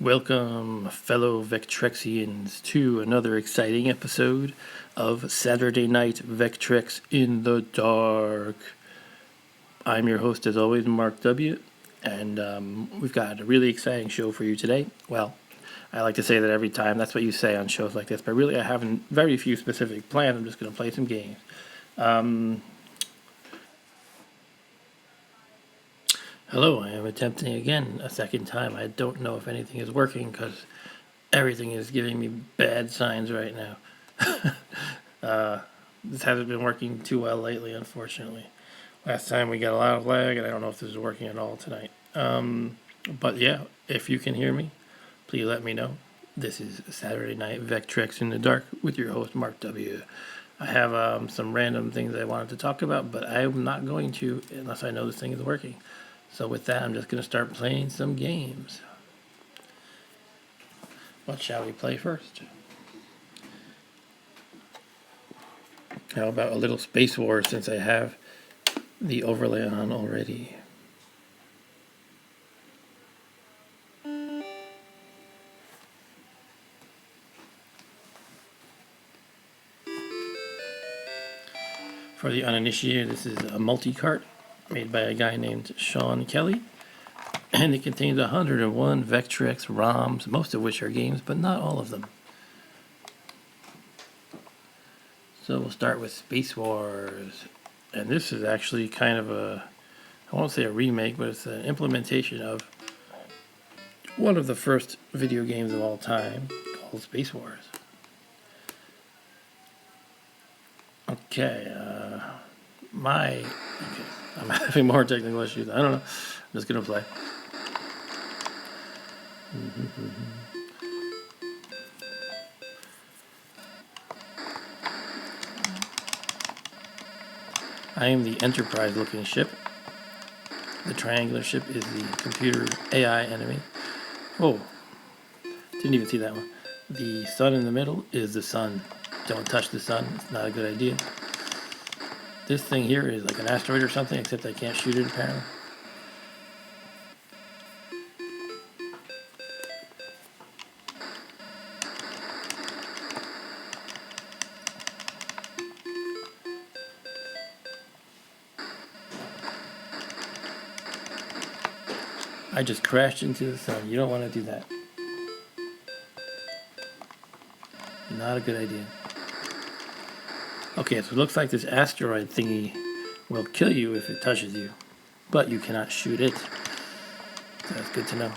Welcome, fellow Vectrexians, to another exciting episode of Saturday Night Vectrex in the Dark. I'm your host, as always, Mark W., and we've got a really exciting show for you today. Well, I like to say that every time. That's what you say on shows like this, but really I have very few specific plans. I'm just going to play some games. Hello, I am attempting again a second time. I don't know if anything is working because everything is giving me bad signs right now. This hasn't been working too well lately, unfortunately. Last time we got a lot of lag, and I don't know if this is working at all tonight. But yeah, if you can hear me, please let me know. This is Saturday Night Vectrex in the Dark with your host, Mark W. I have some random things I wanted to talk about, but I'm not going to unless I know this thing is working. So with that, I'm just going to start playing some games. What shall we play first? How about a little Space War since I have the overlay on already? For the uninitiated, this is a multi-cart made by a guy named Sean Kelly. And it contains 101 Vectrex ROMs, most of which are games, but not all of them. So we'll start with Space Wars. And this is actually kind of I won't say a remake, but it's an implementation of one of the first video games of all time called Space Wars. Okay, I'm having more technical issues. I don't know. I'm just gonna play. I am the Enterprise-looking ship. The triangular ship is the computer AI enemy. Oh, didn't even see that one. The sun in the middle is the sun. Don't touch the sun. It's not a good idea. This thing here is like an asteroid or something, except I can't shoot it apparently. I just crashed into the sun. You don't want to do that. Not a good idea. Okay, so it looks like this asteroid thingy will kill you if it touches you, but you cannot shoot it. That's good to know.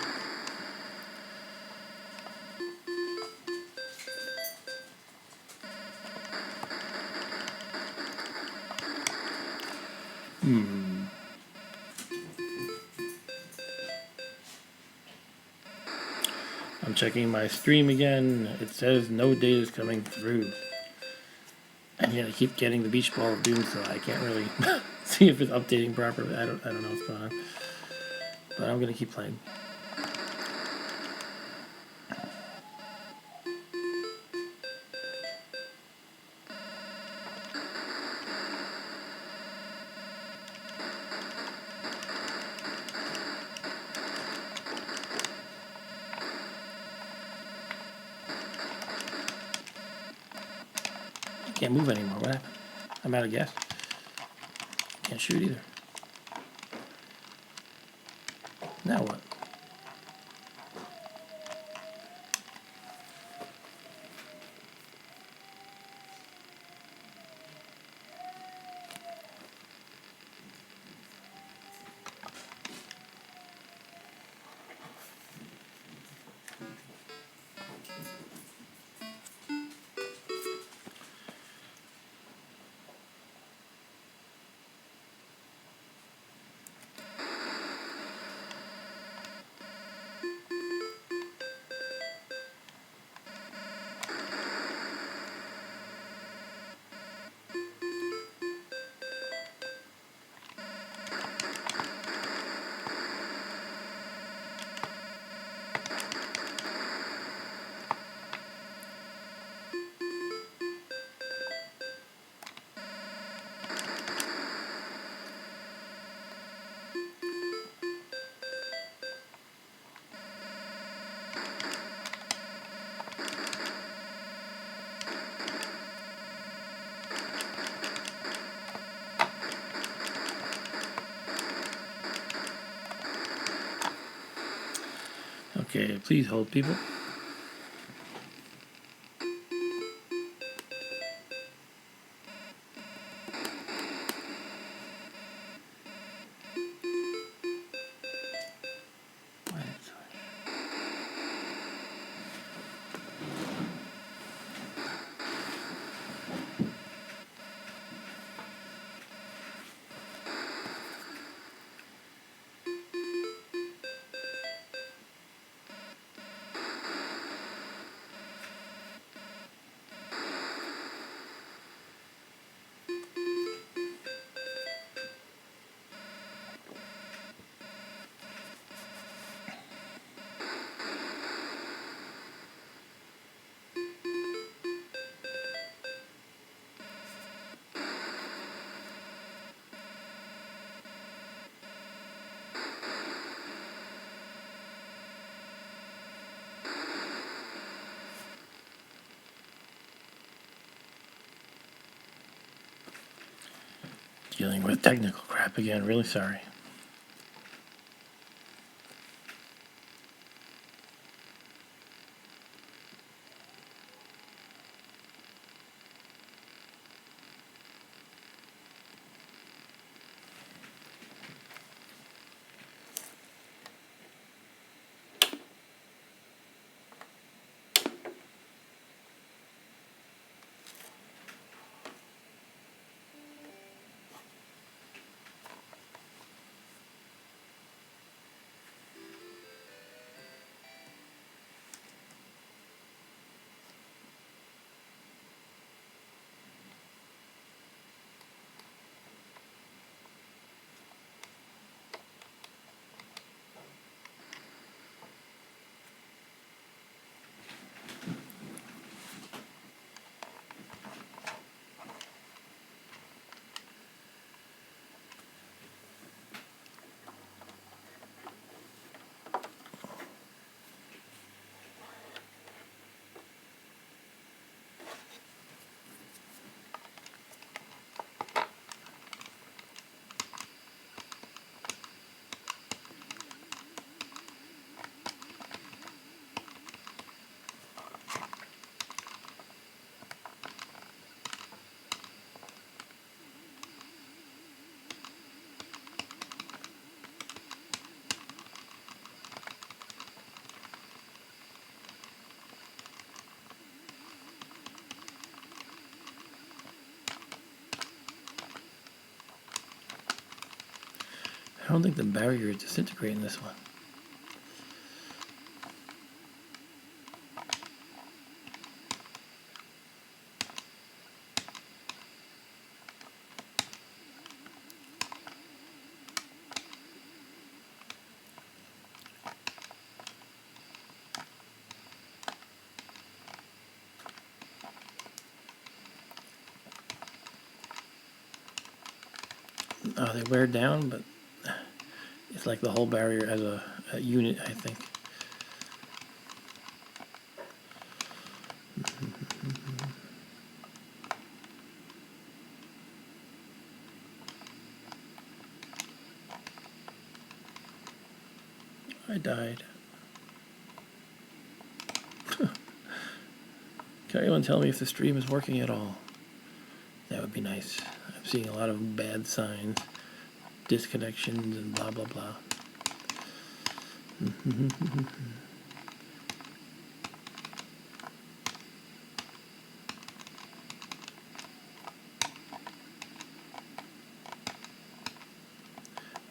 I'm checking my stream again. It says no data is coming through. And yet I keep getting the beach ball of doom, so I can't really see if it's updating properly. I don't know what's going on. But I'm gonna keep playing. I can't move anymore. What happened? I'm out of gas. Can't shoot either. Now what? Okay, please hold, people. Dealing with technical crap again, really sorry. I don't think the barrier is disintegrating this one. They wear down, but it's like the whole barrier as a unit, I think. I died. Can anyone tell me if the stream is working at all? That would be nice. I'm seeing a lot of bad signs, disconnections, and blah blah blah.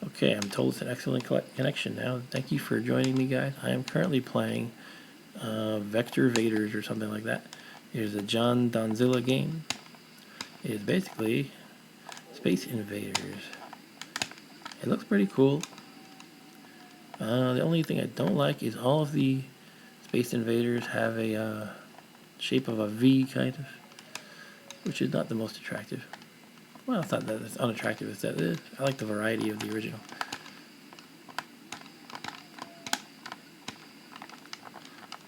Okay, I'm told it's an excellent connection now. Thank you for joining me, guys. I am currently playing Vector Vaders or something like that. It is a John Donzilla game. It is basically Space Invaders. It looks pretty cool. The only thing I don't like is all of the Space Invaders have a shape of a V, kind of, which is not the most attractive. Well, it's not that it's unattractive, it's that it is. I like the variety of the original.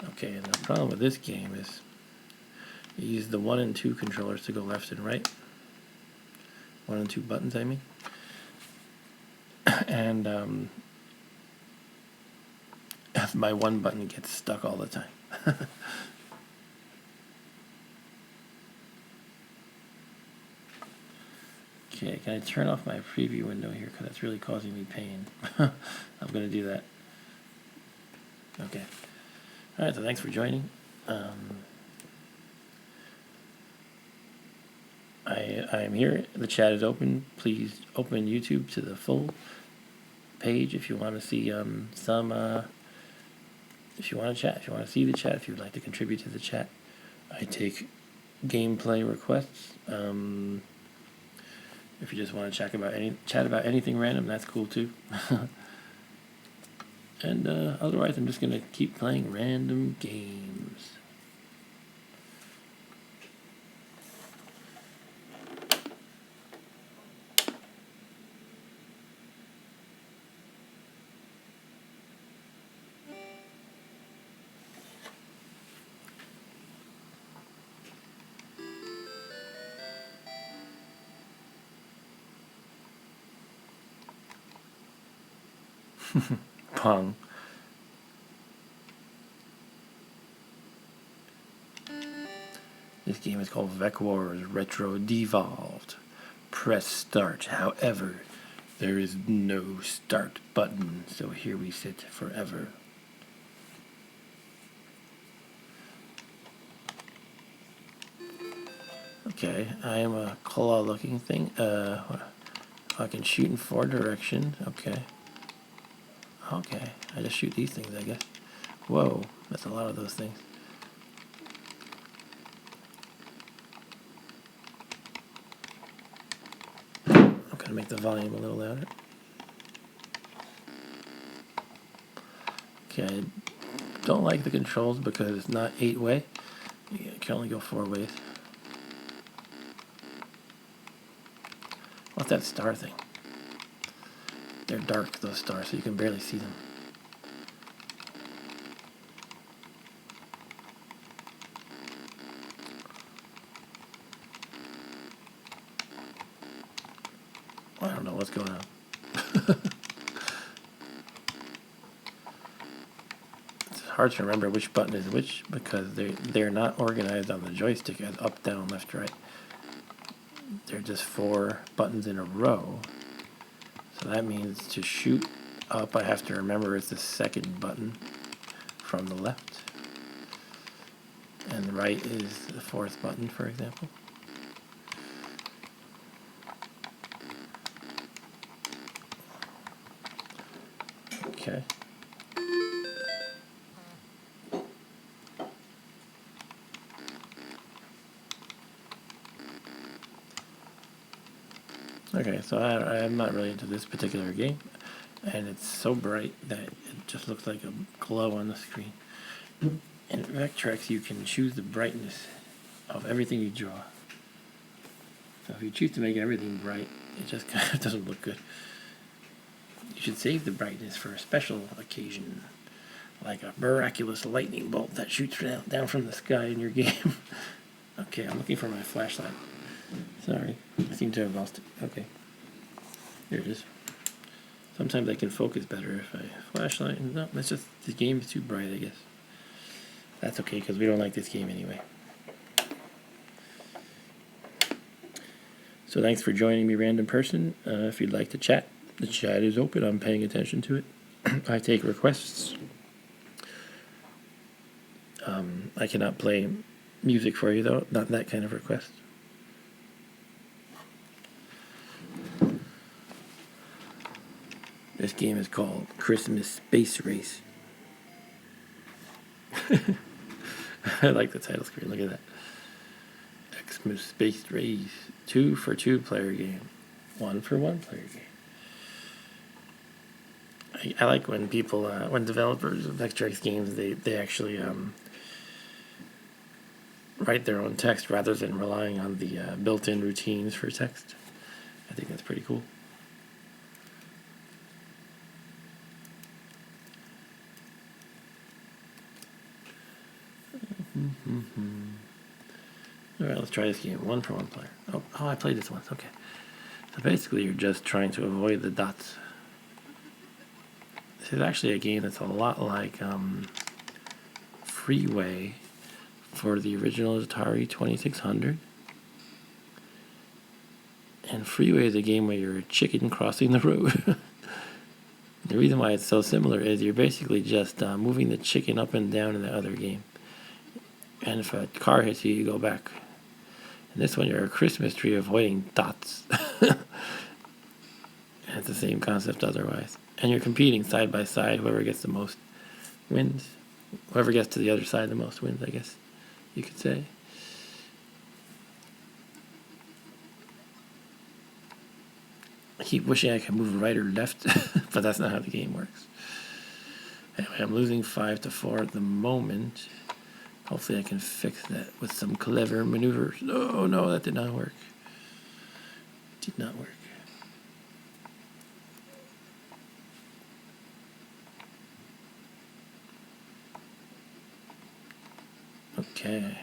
Okay, and the problem with this game is you use the 1 and 2 controllers to go left and right. 1 and 2 buttons, I mean. And my one button gets stuck all the time. Okay, can I turn off my preview window here because it's really causing me pain? I'm going to do that. Okay. Alright, so thanks for joining. I am here. The chat is open. Please open YouTube to the full page if you want to see if you want to chat, if you want to see the chat, if you would like to contribute to the chat. I take gameplay requests. If you just want to chat about anything random, that's cool too. And otherwise, I'm just going to keep playing random games. Pong. This game is called Vec Wars Retro Devolved. Press start. However, there is no start button, so here we sit forever. Okay, I am a claw-looking thing. I can shoot in 4 directions. Okay. Okay, I just shoot these things, I guess. Whoa, that's a lot of those things. I'm gonna make the volume a little louder. Okay, I don't like the controls because it's not 8-way. You can only go 4 ways. What's that star thing? They're dark, those stars, so you can barely see them. I don't know what's going on. It's hard to remember which button is which because they're not organized on the joystick as up, down, left, right. They're just 4 buttons in a row. So that means to shoot up, I have to remember it's the second button from the left. And the right is the 4th button, for example. Okay. Okay, so I'm not really into this particular game, and it's so bright that it just looks like a glow on the screen. In Vectrex, you can choose the brightness of everything you draw. So if you choose to make everything bright, it just kind of doesn't look good. You should save the brightness for a special occasion, like a miraculous lightning bolt that shoots down from the sky in your game. Okay, I'm looking for my flashlight. Sorry, I seem to have lost it. Okay, here it is. Sometimes I can focus better if I flashlight. No, that's just the game is too bright, I guess. That's okay because we don't like this game anyway. So thanks for joining me, random person. If you'd like to chat, the chat is open. I'm paying attention to it. I take requests. I cannot play music for you though. Not that kind of request. This game is called Christmas Space Race. I like the title screen. Look at that. Xmas Space Race. 2 for 2 player game. 1 for 1 player game. I like when people, when developers of Vectrex games, they actually write their own text rather than relying on the built-in routines for text. I think that's pretty cool. Alright, let's try this game. 1 for 1 player. Oh, I played this once. Okay. So basically, you're just trying to avoid the dots. This This is actually a game that's a lot like Freeway for the original Atari 2600. And Freeway is a game where you're a chicken crossing the road. The reason why it's so similar is you're basically just moving the chicken up and down in the other game. And if a car hits you, you go back. In this one, you're a Christmas tree avoiding dots. And it's the same concept otherwise. And you're competing side by side. Whoever gets the most wins. Whoever gets to the other side the most wins, I guess you could say. I keep wishing I could move right or left, but that's not how the game works. Anyway, I'm losing 5-4 at the moment. Hopefully I can fix that with some clever maneuvers. No, that did not work. Did not work. Okay.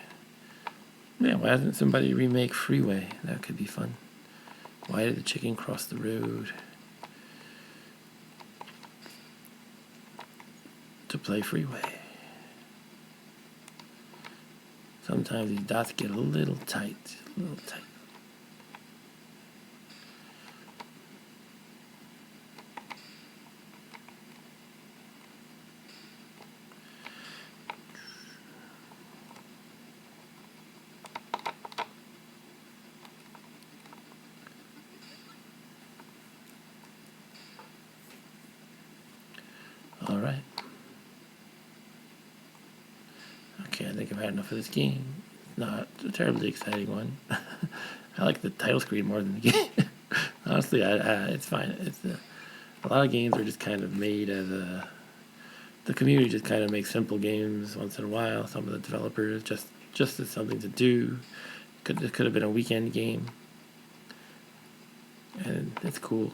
Yeah, why doesn't somebody remake Freeway? That could be fun. Why did the chicken cross the road? To play Freeway. Sometimes these dots get a little tight. All right. Okay, I think I've had enough of this game. Not a terribly exciting one. I like the title screen more than the game. Honestly, it's fine. A lot of games are just kind of made as the community just kind of makes simple games once in a while. Some of the developers just as something to do. It could have been a weekend game, and it's cool.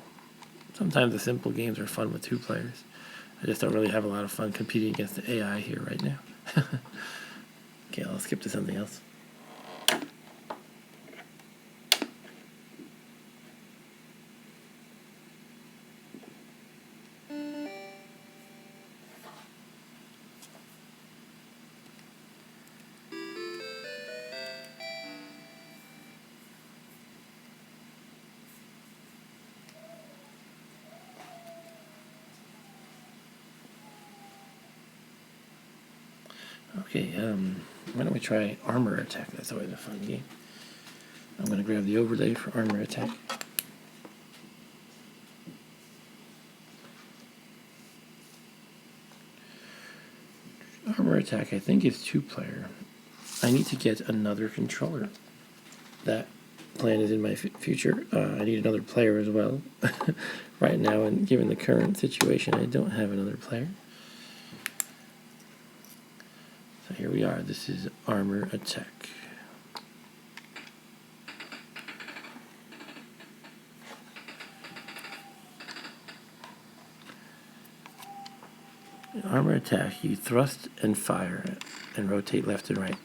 Sometimes the simple games are fun with 2 players. I just don't really have a lot of fun competing against the AI here right now. Okay, I'll skip to something else. Okay, why don't we try Armor Attack? That's always a fun game. I'm going to grab the overlay for Armor Attack. Armor Attack, I think, is 2-player. I need to get another controller. That plan is in my future. I need another player as well. Right now, and given the current situation, I don't have another player. So here we are. This is Armor Attack. In Armor Attack, you thrust and fire and rotate left and right.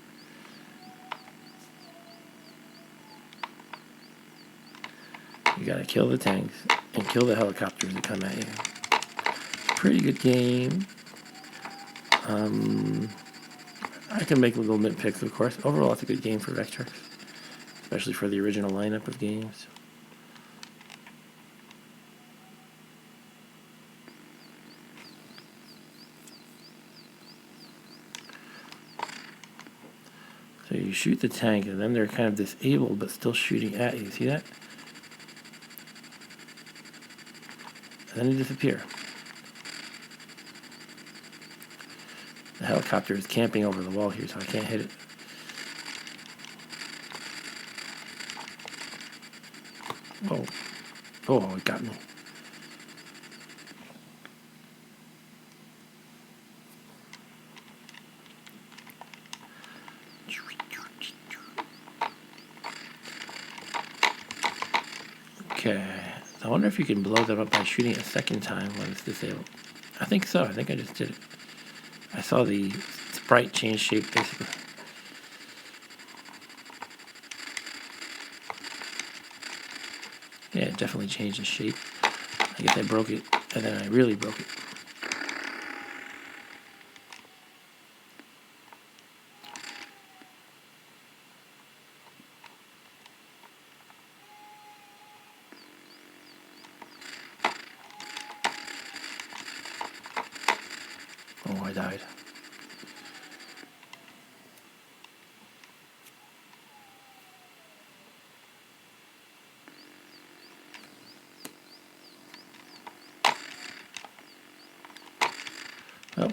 You gotta kill the tanks and kill the helicopters that come at you. Pretty good game. I can make little nitpicks, of course. Overall, it's a good game for Vectrex, especially for the original lineup of games. So you shoot the tank, and then they're kind of disabled, but still shooting at you. See that? And then they disappear. The helicopter is camping over the wall here, so I can't hit it. Whoa. Oh, it got me. Okay. I wonder if you can blow them up by shooting a second time when it's disabled. I think so. I think I just did it. I saw the sprite change shape, basically. Yeah, it definitely changed the shape. I guess I broke it, and then I really broke it. I died. Oh.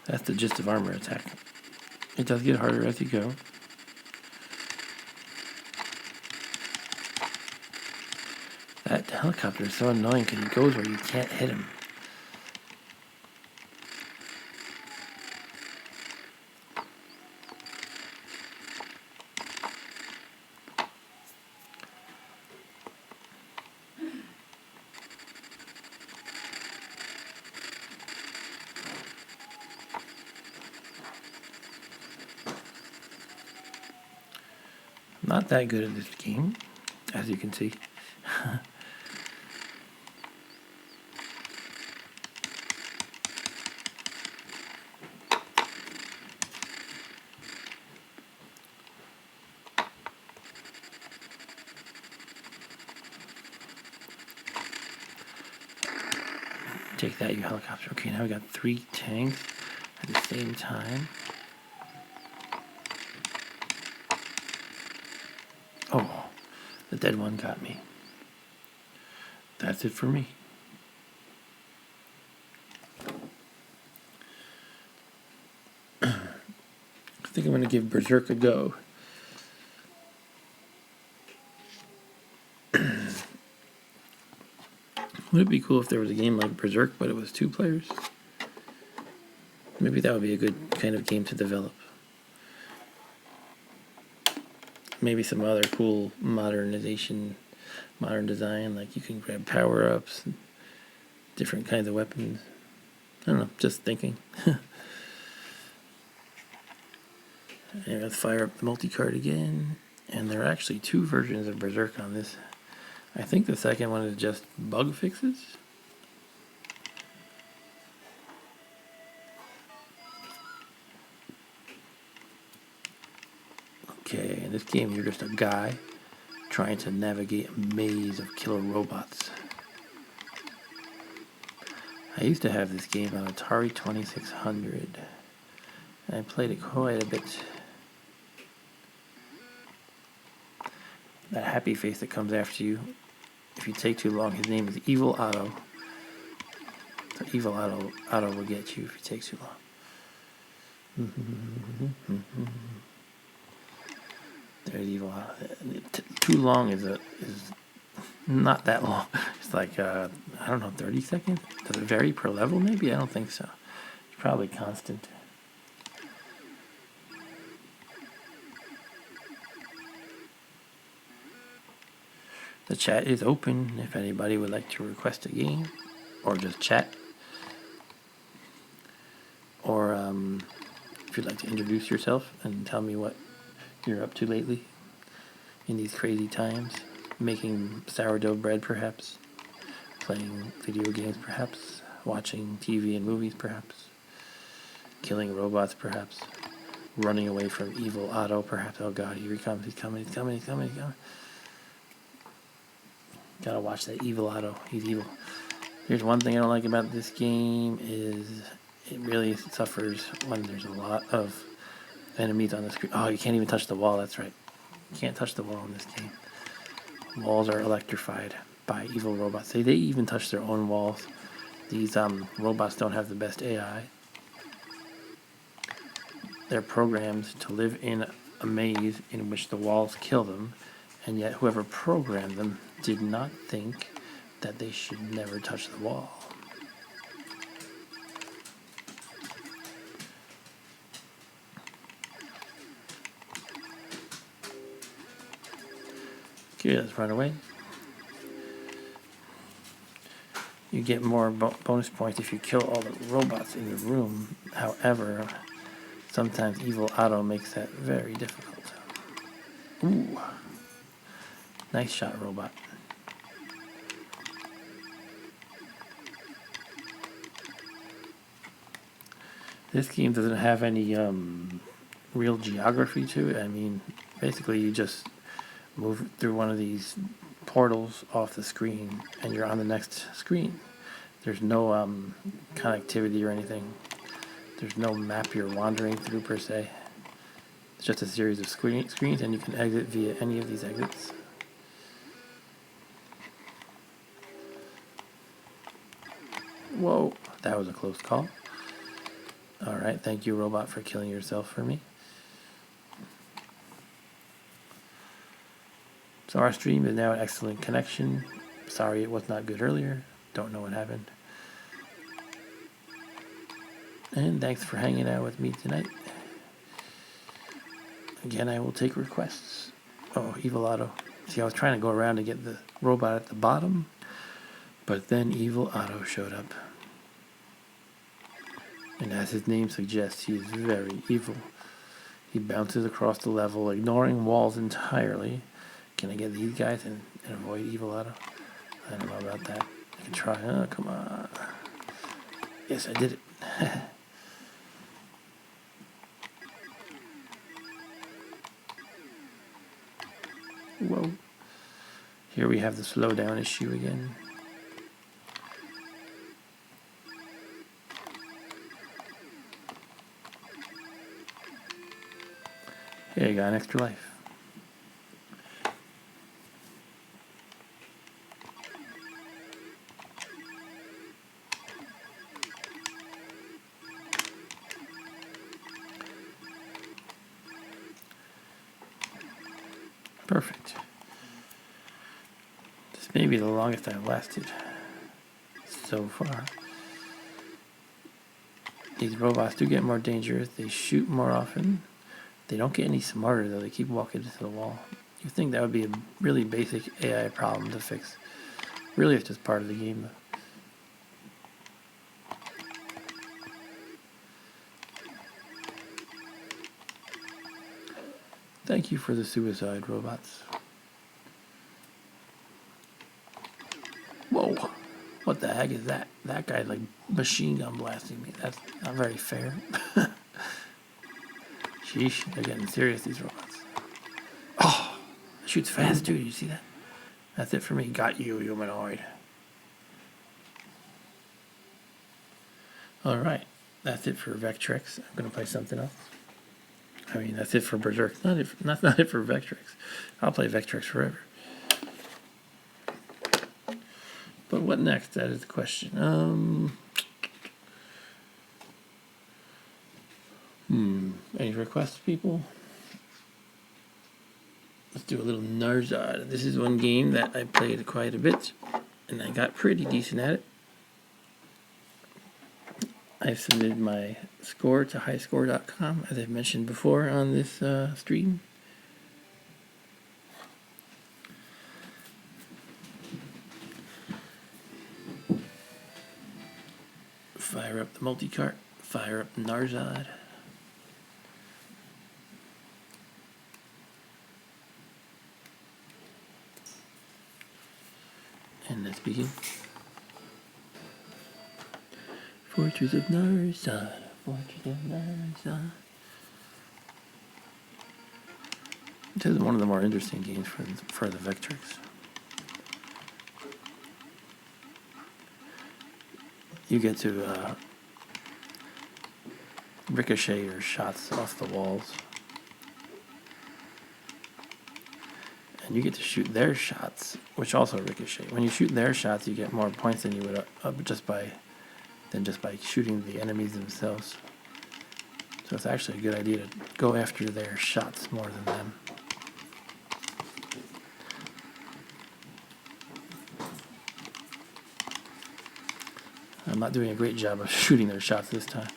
That's the gist of armor attack. It does get harder as you go. That helicopter is so annoying because he goes where you can't hit him. Not that good at this game, as you can see. Take that, you helicopter. Okay, now we got 3 tanks at the same time. Oh, the dead one got me. That's it for me. I think I'm going to give Berserk a go. Would it be cool if there was a game like Berserk, but it was 2 players? Maybe that would be a good kind of game to develop. Maybe some other cool modern design, like you can grab power-ups and different kinds of weapons. I don't know, just thinking. And let's fire up the multi-card again. And there are actually 2 versions of Berserk on this. I think the second one is just bug fixes. Okay, in this game you're just a guy trying to navigate a maze of killer robots. I used to have this game on Atari 2600. And I played it quite a bit. That happy face that comes after you, if you take too long, his name is Evil Otto. So Evil Otto will get you if you take too long. There's Evil Otto. Too long is not that long. It's like, I don't know, 30 seconds? Does it vary per level maybe? I don't think so. It's probably constant. The chat is open if anybody would like to request a game or just chat. Or if you'd like to introduce yourself and tell me what you're up to lately in these crazy times. Making sourdough bread perhaps. Playing video games perhaps. Watching TV and movies perhaps. Killing robots perhaps. Running away from Evil Otto perhaps. Oh god, here he comes. He's coming. Gotta watch that Evil Otto. He's evil. Here's one thing I don't like about this game is it really suffers when there's a lot of enemies on the screen. Oh, you can't even touch the wall. That's right. You can't touch the wall in this game. Walls are electrified by evil robots. They even touch their own walls. These robots don't have the best AI. They're programmed to live in a maze in which the walls kill them, and yet whoever programmed them did not think that they should never touch the wall. Okay, let's run away. You get more bonus points if you kill all the robots in your room. However, sometimes Evil Otto makes that very difficult. Ooh. Nice shot, robot. This game doesn't have any real geography to it. I mean, basically you just move through one of these portals off the screen and you're on the next screen. There's no connectivity or anything. There's no map you're wandering through per se. It's just a series of screens, and you can exit via any of these exits. Whoa, that was a close call. Alright, thank you, robot, for killing yourself for me. So our stream is now an excellent connection. Sorry it was not good earlier. Don't know what happened. And thanks for hanging out with me tonight. Again, I will take requests. Oh, Evil Otto. See, I was trying to go around to get the robot at the bottom, but then Evil Otto showed up. And as his name suggests, he is very evil. He bounces across the level, ignoring walls entirely. Can I get these guys and avoid Evil Otto? I don't know about that. I can try. Oh, come on. Yes, I did it. Whoa. Here we have the slowdown issue again. Hey, I got an extra life. Perfect. This may be the longest I've lasted so far. These robots do get more dangerous. They shoot more often. They don't get any smarter, though. They keep walking into the wall. You'd think that would be a really basic AI problem to fix. Really, it's just part of the game, though. Thank you for the suicide, robots. Whoa. What the heck is that? That guy like machine gun blasting me. That's not very fair. Sheesh, they're getting serious, these robots. Oh, it shoots fast too, you see that? That's it for me. Got you, humanoid. Alright, that's it for Vectrex. I'm going to play something else. I mean, that's it for Berserk. Not it for Vectrex. I'll play Vectrex forever. But what next? That is the question. Any requests, people? Let's do a little Narzad. This is one game that I played quite a bit, and I got pretty decent at it. I've submitted my score to highscore.com, as I've mentioned before on this stream. Fire up the multi-cart, fire up Narzad. And let's begin. Fortress of Narzad, Fortress of Narzad. This is one of the more interesting games for the Vectrex. You get to ricochet your shots off the walls. And you get to shoot their shots, which also ricochet. When you shoot their shots, you get more points than you would just by shooting the enemies themselves. So it's actually a good idea to go after their shots more than them. I'm not doing a great job of shooting their shots this time.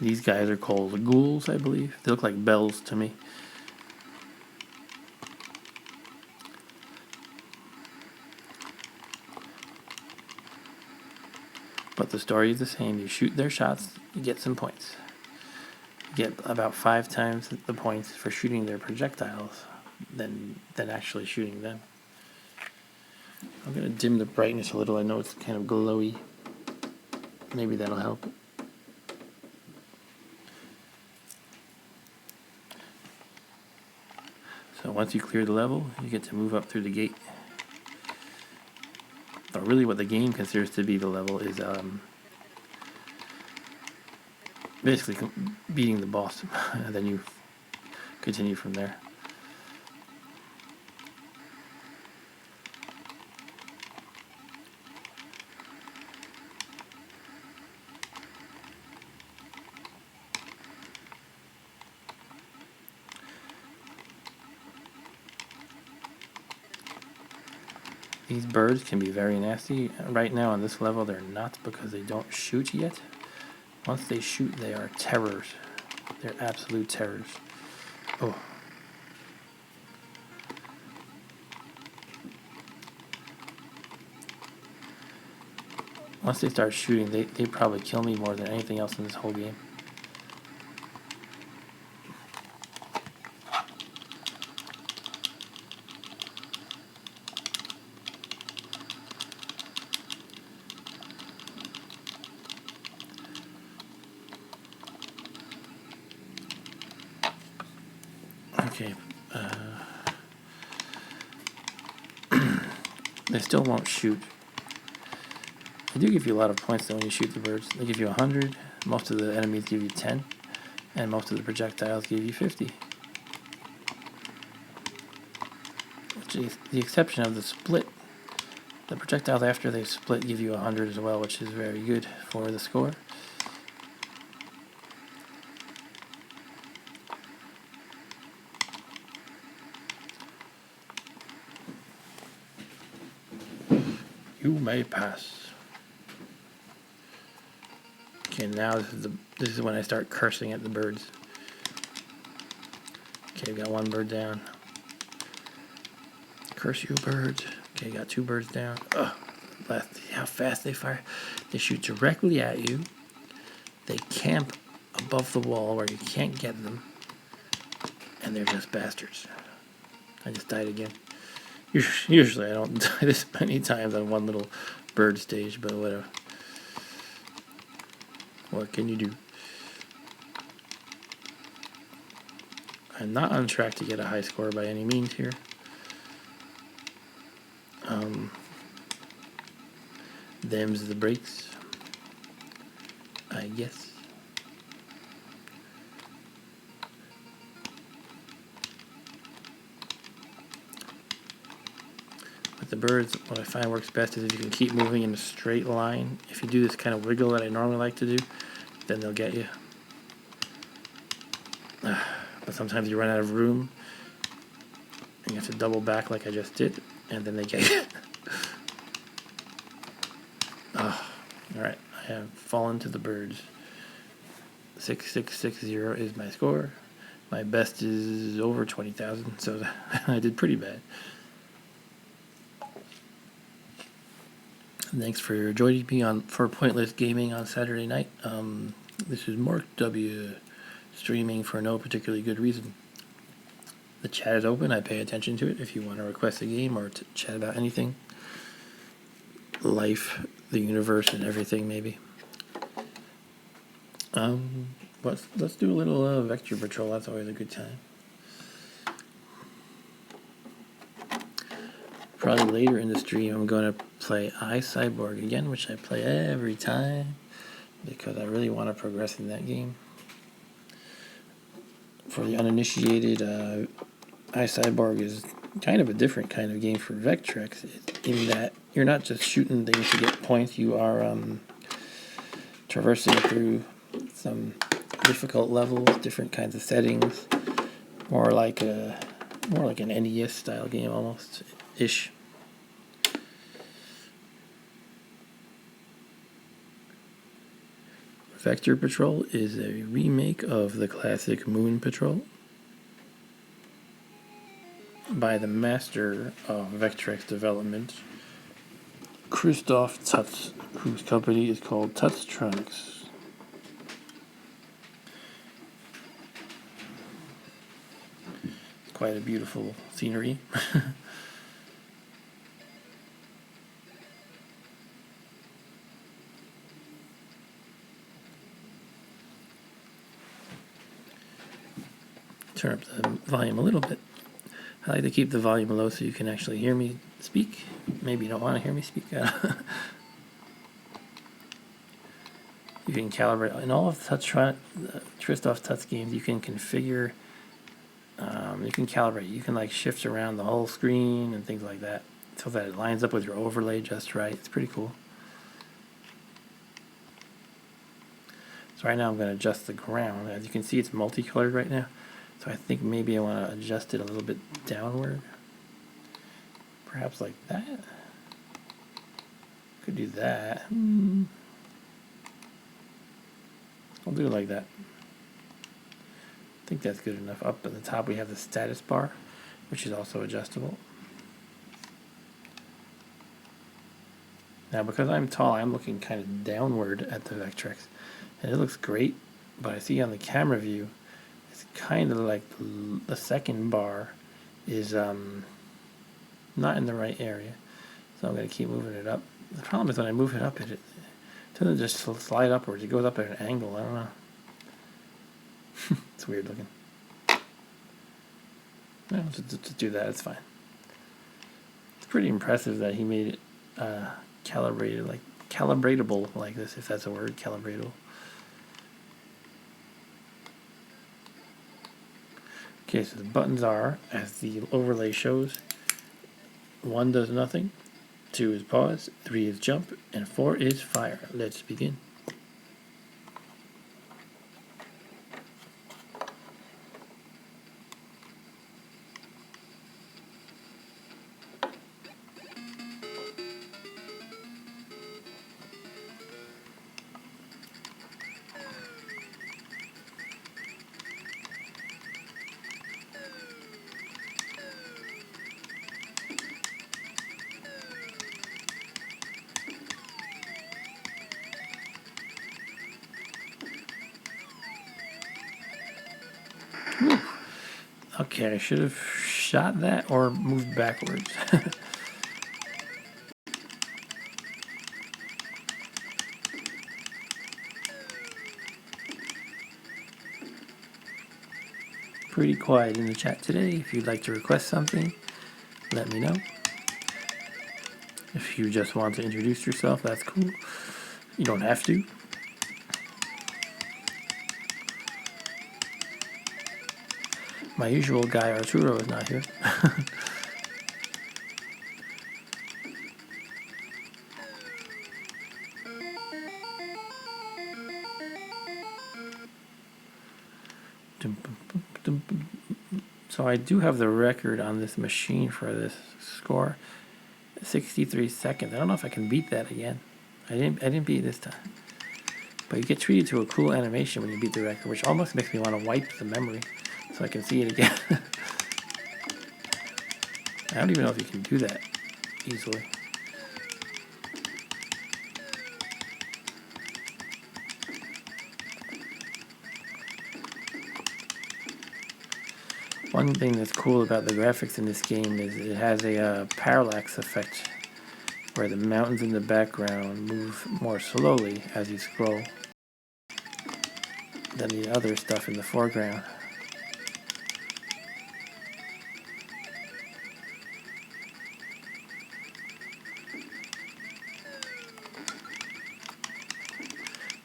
These guys are called ghouls, I believe. They look like bells to me. But the story is the same. You shoot their shots, you get some points. You get about 5 times the points for shooting their projectiles than actually shooting them. I'm going to dim the brightness a little. I know it's kind of glowy. Maybe that'll help. But once you clear the level, you get to move up through the gate. But really what the game considers to be the level is basically beating the boss, and then you continue from there. These birds can be very nasty. Right now on this level they're not, because they don't shoot yet. Once they shoot, they are terrors. They're absolute terrors. Oh. Once they start shooting, they probably kill me more than anything else in this whole game. Okay. They still won't shoot. They do give you a lot of points though when you shoot the birds. They give you 100, most of the enemies give you 10, and most of the projectiles give you 50. Which is the exception of the split. The projectiles after they split give you 100 as well, which is very good for the score. You may pass. Okay, now this is when I start cursing at the birds. Okay, got one bird down. Curse you, birds. Okay, got two birds down. Ugh, how fast they fire. They shoot directly at you. They camp above the wall where you can't get them. And they're just bastards. I just died again. Usually I don't die this many times on one little bird stage, but whatever. What can you do? I'm not on track to get a high score by any means here. Them's the breaks, I guess. With the birds, what I find works best is if you can keep moving in a straight line. If you do this kind of wiggle that I normally like to do, then they'll get you. But sometimes you run out of room, and you have to double back like I just did, and then they get you. Alright, I have fallen to the birds. 6660 is my score. My best is over 20,000, so I did pretty bad. Thanks for joining me for Pointless Gaming on Saturday night. This is Mark W. streaming for no particularly good reason. The chat is open. I pay attention to it if you want to request a game or to chat about anything. Life, the universe, and everything, maybe. Let's do a little Vector Patrol. That's always a good time. Probably later in the stream, I'm going to play iCyborg again, which I play every time because I really want to progress in that game. For the uninitiated, iCyborg is kind of a different kind of game for Vectrex, in that you're not just shooting things to get points, you are traversing through some difficult levels, different kinds of settings, more like an NES style game almost ish. Vector Patrol is a remake of the classic Moon Patrol by the master of Vectrex development, Christoph Tutz, whose company is called Tutztronics. It's quite a beautiful scenery. Turn up the volume a little bit. I like to keep the volume low so you can actually hear me speak. Maybe you don't want to hear me speak. You can calibrate in all of Christoph Tut's games. You can configure. You can calibrate. You can like shift around the whole screen and things like that, so that it lines up with your overlay just right. It's pretty cool. So right now I'm going to adjust the ground. As you can see, it's multicolored right now. So I think maybe I want to adjust it a little bit downward. Perhaps like that. Could do that. I'll do it like that. I think that's good enough. Up at the top we have the status bar, which is also adjustable. Now because I'm tall, I'm looking kind of downward at the Vectrex, and it looks great, but I see on the camera view, it's kind of like the second bar is not in the right area. So I'm going to keep moving it up. The problem is when I move it up, it doesn't just slide upwards. It goes up at an angle. I don't know. It's weird looking. No, to do that, it's fine. It's pretty impressive that he made it calibratable like this, if that's a word, calibratable. Okay, so the buttons are, as the overlay shows, 1 does nothing, 2 is pause, 3 is jump, and 4 is fire. Let's begin. Okay, I should have shot that or moved backwards. Pretty quiet in the chat today. If you'd like to request something, let me know. If you just want to introduce yourself, that's cool. You don't have to. My usual guy Arturo is not here. So I do have the record on this machine for this score, 63 seconds. I don't know if I can beat that again. I didn't beat it this time. But you get treated to a cool animation when you beat the record, which almost makes me want to wipe the memory so I can see it again. I don't even know if you can do that easily. One thing that's cool about the graphics in this game is it has a parallax effect where the mountains in the background move more slowly as you scroll than the other stuff in the foreground.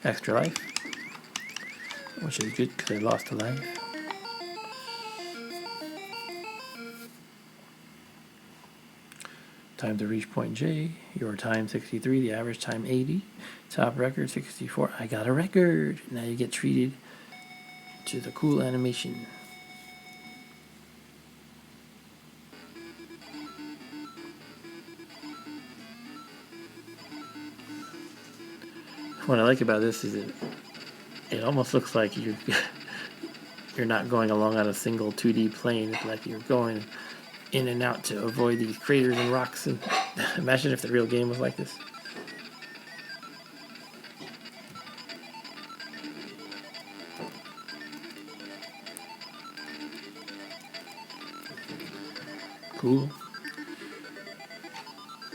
Extra life, which is good because I lost a life. Time to reach point J. Your time 63, the average time 80. Top record 64. I got a record. Now you get treated to the cool animation. What I like about this is it almost looks like you're not going along on a single 2D plane. It's like you're going in and out to avoid these craters and rocks. And imagine if the real game was like this. Cool.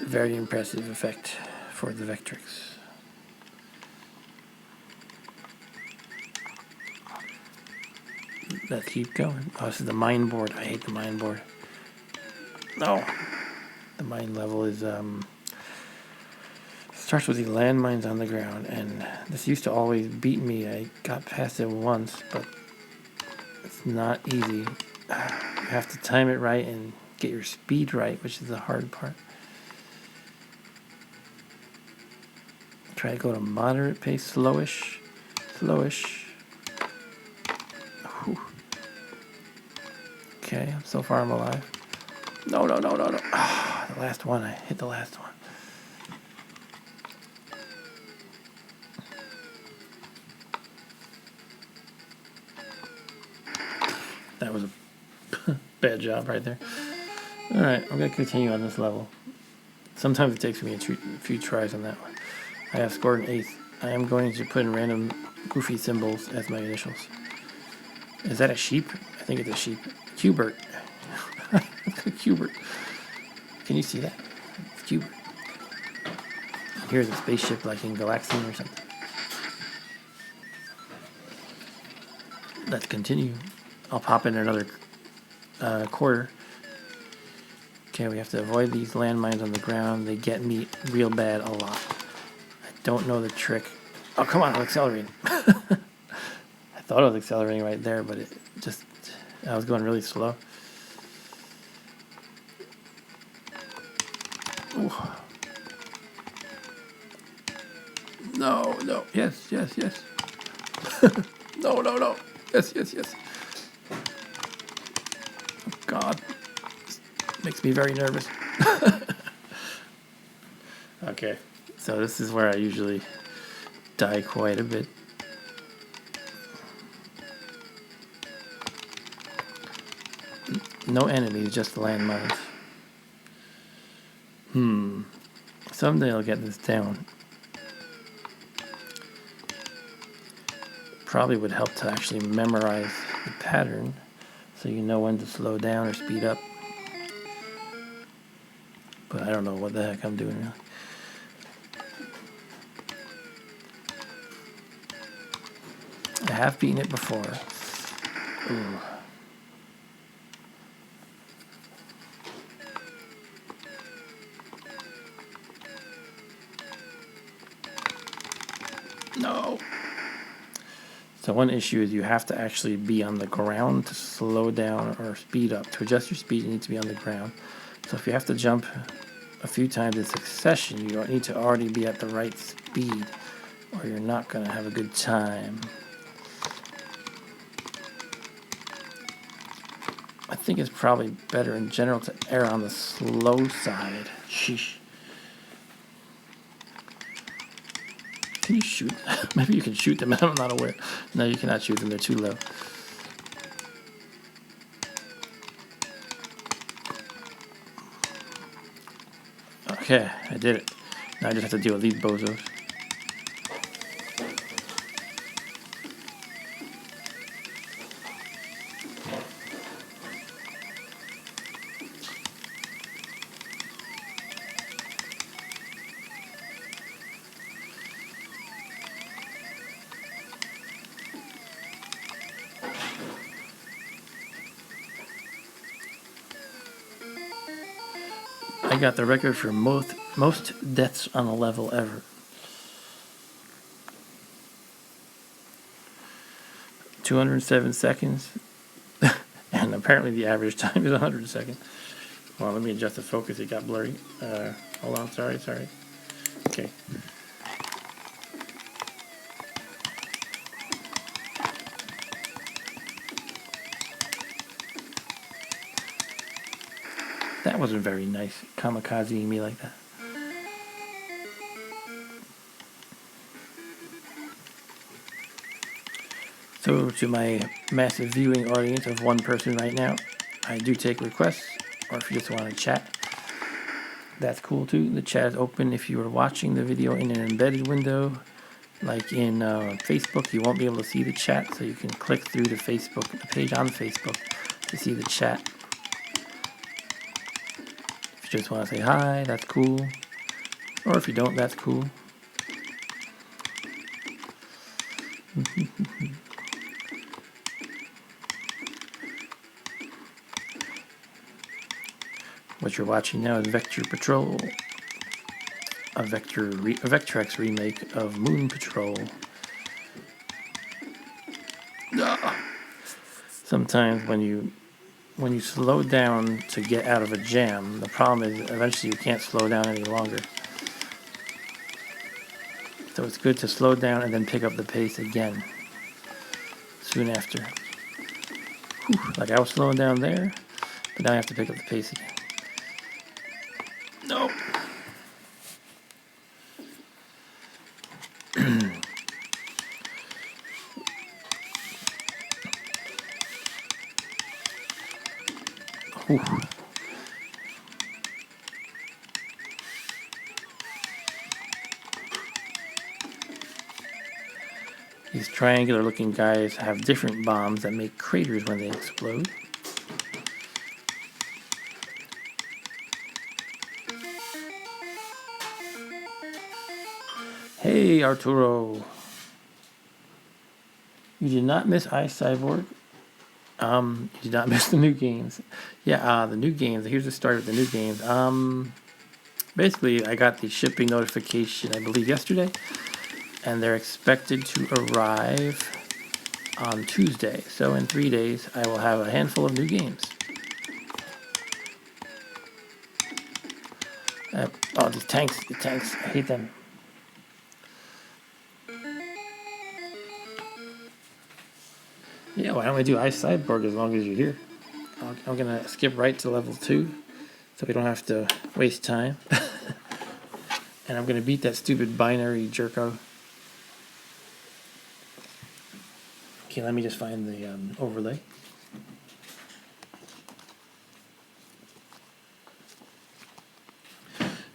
Very impressive effect for the Vectrex. Let's keep going. Oh, this is the mine board. I hate the mine board. No. The mine level is, starts with the landmines on the ground, and this used to always beat me. I got past it once, but it's not easy. You have to time it right and get your speed right, which is the hard part. Try to go to moderate pace, slowish. Whew. Okay, so far I'm alive. No. Ah, the last one, I hit the last one. That was a bad job right there. Alright, I'm going to continue on this level. Sometimes it takes me a few tries on that one. I have scored an 8th. I am going to put in random goofy symbols as my initials. Is that a sheep? I think it's a sheep. Cubert. Cubert. Can you see that? It's Cubert. Here's a spaceship like in Galaxian or something. Let's continue. I'll pop in another quarter. Okay, we have to avoid these landmines on the ground. They get me real bad a lot. I don't know the trick. Oh, come on, I'm accelerating. I thought I was accelerating right there, but I was going really slow. Ooh. No. Yes. No. Yes. Oh, God. This makes me very nervous. Okay, so this is where I usually die quite a bit. No enemies, just landmines. Someday I'll get this down. Probably would help to actually memorize the pattern so you know when to slow down or speed up. But I don't know what the heck I'm doing now. I have beaten it before. Ooh. No. So one issue is you have to actually be on the ground to slow down or speed up. To adjust your speed, you need to be on the ground. So if you have to jump a few times in succession, you need to already be at the right speed, or you're not going to have a good time. I think it's probably better in general to err on the slow side. Sheesh. Can you shoot? Maybe you can shoot them. I'm not aware. No, you cannot shoot them. They're too low. Okay, I did it. Now I just have to deal with these bozos. I got the record for most deaths on a level ever. 207 seconds. And apparently the average time is 100 seconds. Well, let me adjust the focus. It got blurry. Hold on. Sorry. Okay. That wasn't very nice, kamikaze-ing me like that. So to my massive viewing audience of one person right now, I do take requests, or if you just want to chat, that's cool too. The chat is open. If you are watching the video in an embedded window, like in Facebook, you won't be able to see the chat, so you can click through the page on Facebook to see the chat. If you just want to say hi, that's cool. Or if you don't, that's cool. What you're watching now is Vector Patrol, a Vectrex remake of Moon Patrol. Sometimes when you slow down to get out of a jam, the problem is eventually you can't slow down any longer. So it's good to slow down and then pick up the pace again soon after. Whew, like I was slowing down there, but now I have to pick up the pace again. No. These triangular looking guys have different bombs that make craters when they explode. Hey Arturo, you did not miss iCyborg. You did not miss the new games. Yeah, the new games. Here's the story with the new games. Basically, I got the shipping notification, I believe, yesterday, and they're expected to arrive on Tuesday. So in 3 days, I will have a handful of new games. Oh, the tanks, I hate them. Yeah, why don't we do iCyborg as long as you're here? I'm gonna skip right to level 2, so we don't have to waste time. And I'm gonna beat that stupid binary jerko. Okay, let me just find the overlay.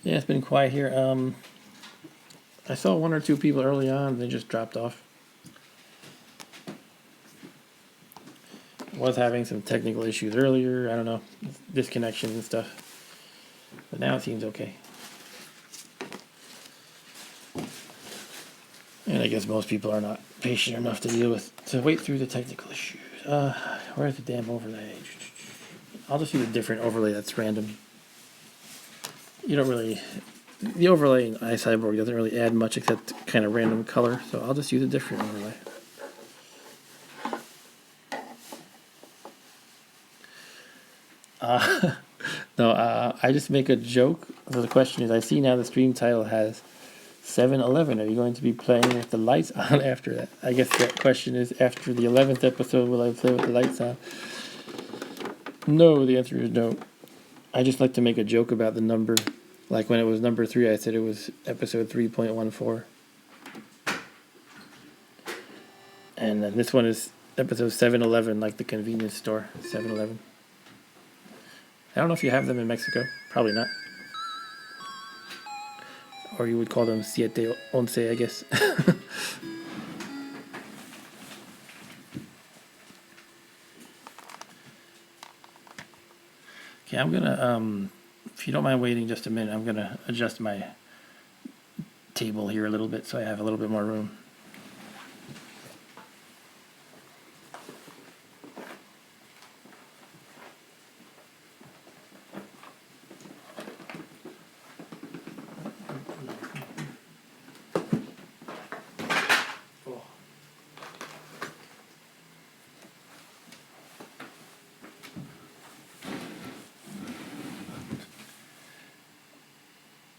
Yeah, it's been quiet here. I saw 1 or 2 people early on, and they just dropped off. Was having some technical issues earlier. I don't know, disconnections and stuff. But now it seems okay. And I guess most people are not patient enough to wait through the technical issues. Where's the damn overlay? I'll just use a different overlay that's random. The overlay in iCyborg doesn't really add much except kind of random color, so I'll just use a different overlay. No, I just make a joke. So the question is, I see now the stream title has 7-11. Are you going to be playing with the lights on after that? I guess that question is, after the 11th episode, will I play with the lights on? No, the answer is no. I just like to make a joke about the number. Like when it was number 3, I said it was episode 3.14. And then this one is episode 7-11, like the convenience store, 7-Eleven. I don't know if you have them in Mexico. Probably not. Or you would call them 7-11, I guess. Okay, I'm gonna, if you don't mind waiting just a minute, I'm gonna adjust my table here a little bit so I have a little bit more room.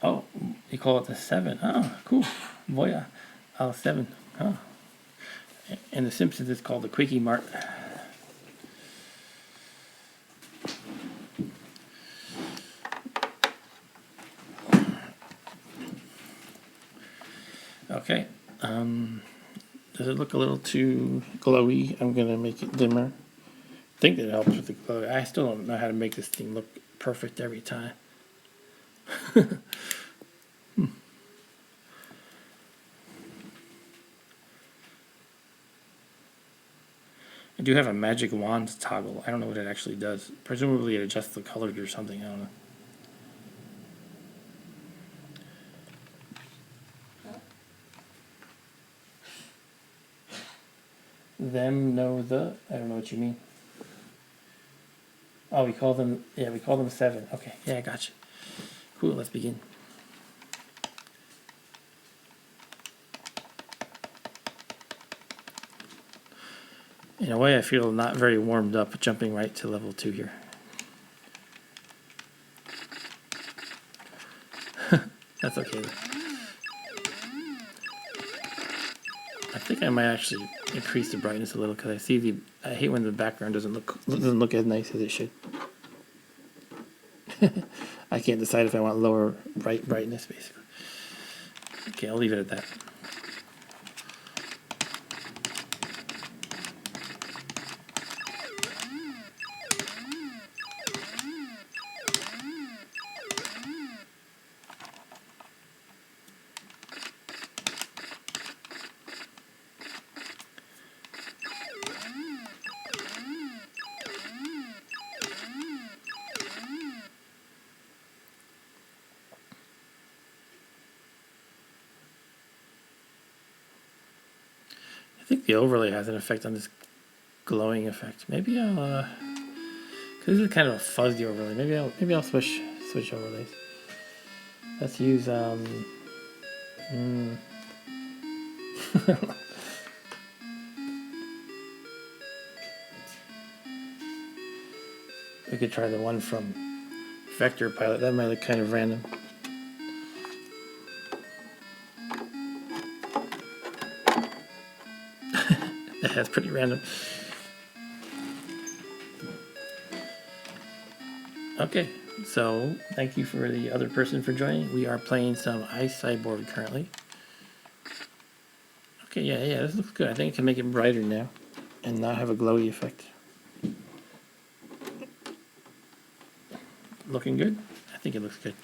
Oh, you call it the 7. Oh, cool. Voya. Oh, 7. Oh. In The Simpsons, it's called the Quickie Mart. Okay. Does it look a little too glowy? I'm going to make it dimmer. I think that helps with the glow. I still don't know how to make this thing look perfect every time. I do have a magic wand toggle. I don't know what it actually does. Presumably it adjusts the colors or something. I don't know. Them know the... I don't know what you mean. Oh, we call them, yeah, we call them 7. Okay, yeah, I gotcha. Cool, let's begin. In a way, I feel not very warmed up jumping right to level 2 here. That's okay. I think I might actually increase the brightness a little because I see I hate when the background doesn't look as nice as it should. I can't decide if I want lower brightness basically. Okay, I'll leave it at that. I think the overlay has an effect on this glowing effect. Maybe I'll because this is kind of a fuzzy overlay. Maybe I'll switch overlays. Let's use we could try the one from Vector Pilot. That might look kind of random. That's pretty random. Okay, so thank you for the other person for joining. We are playing some Ice Cyborg currently. Okay, yeah, this looks good. I think I can make it brighter now and not have a glowy effect. Looking good? I think it looks good.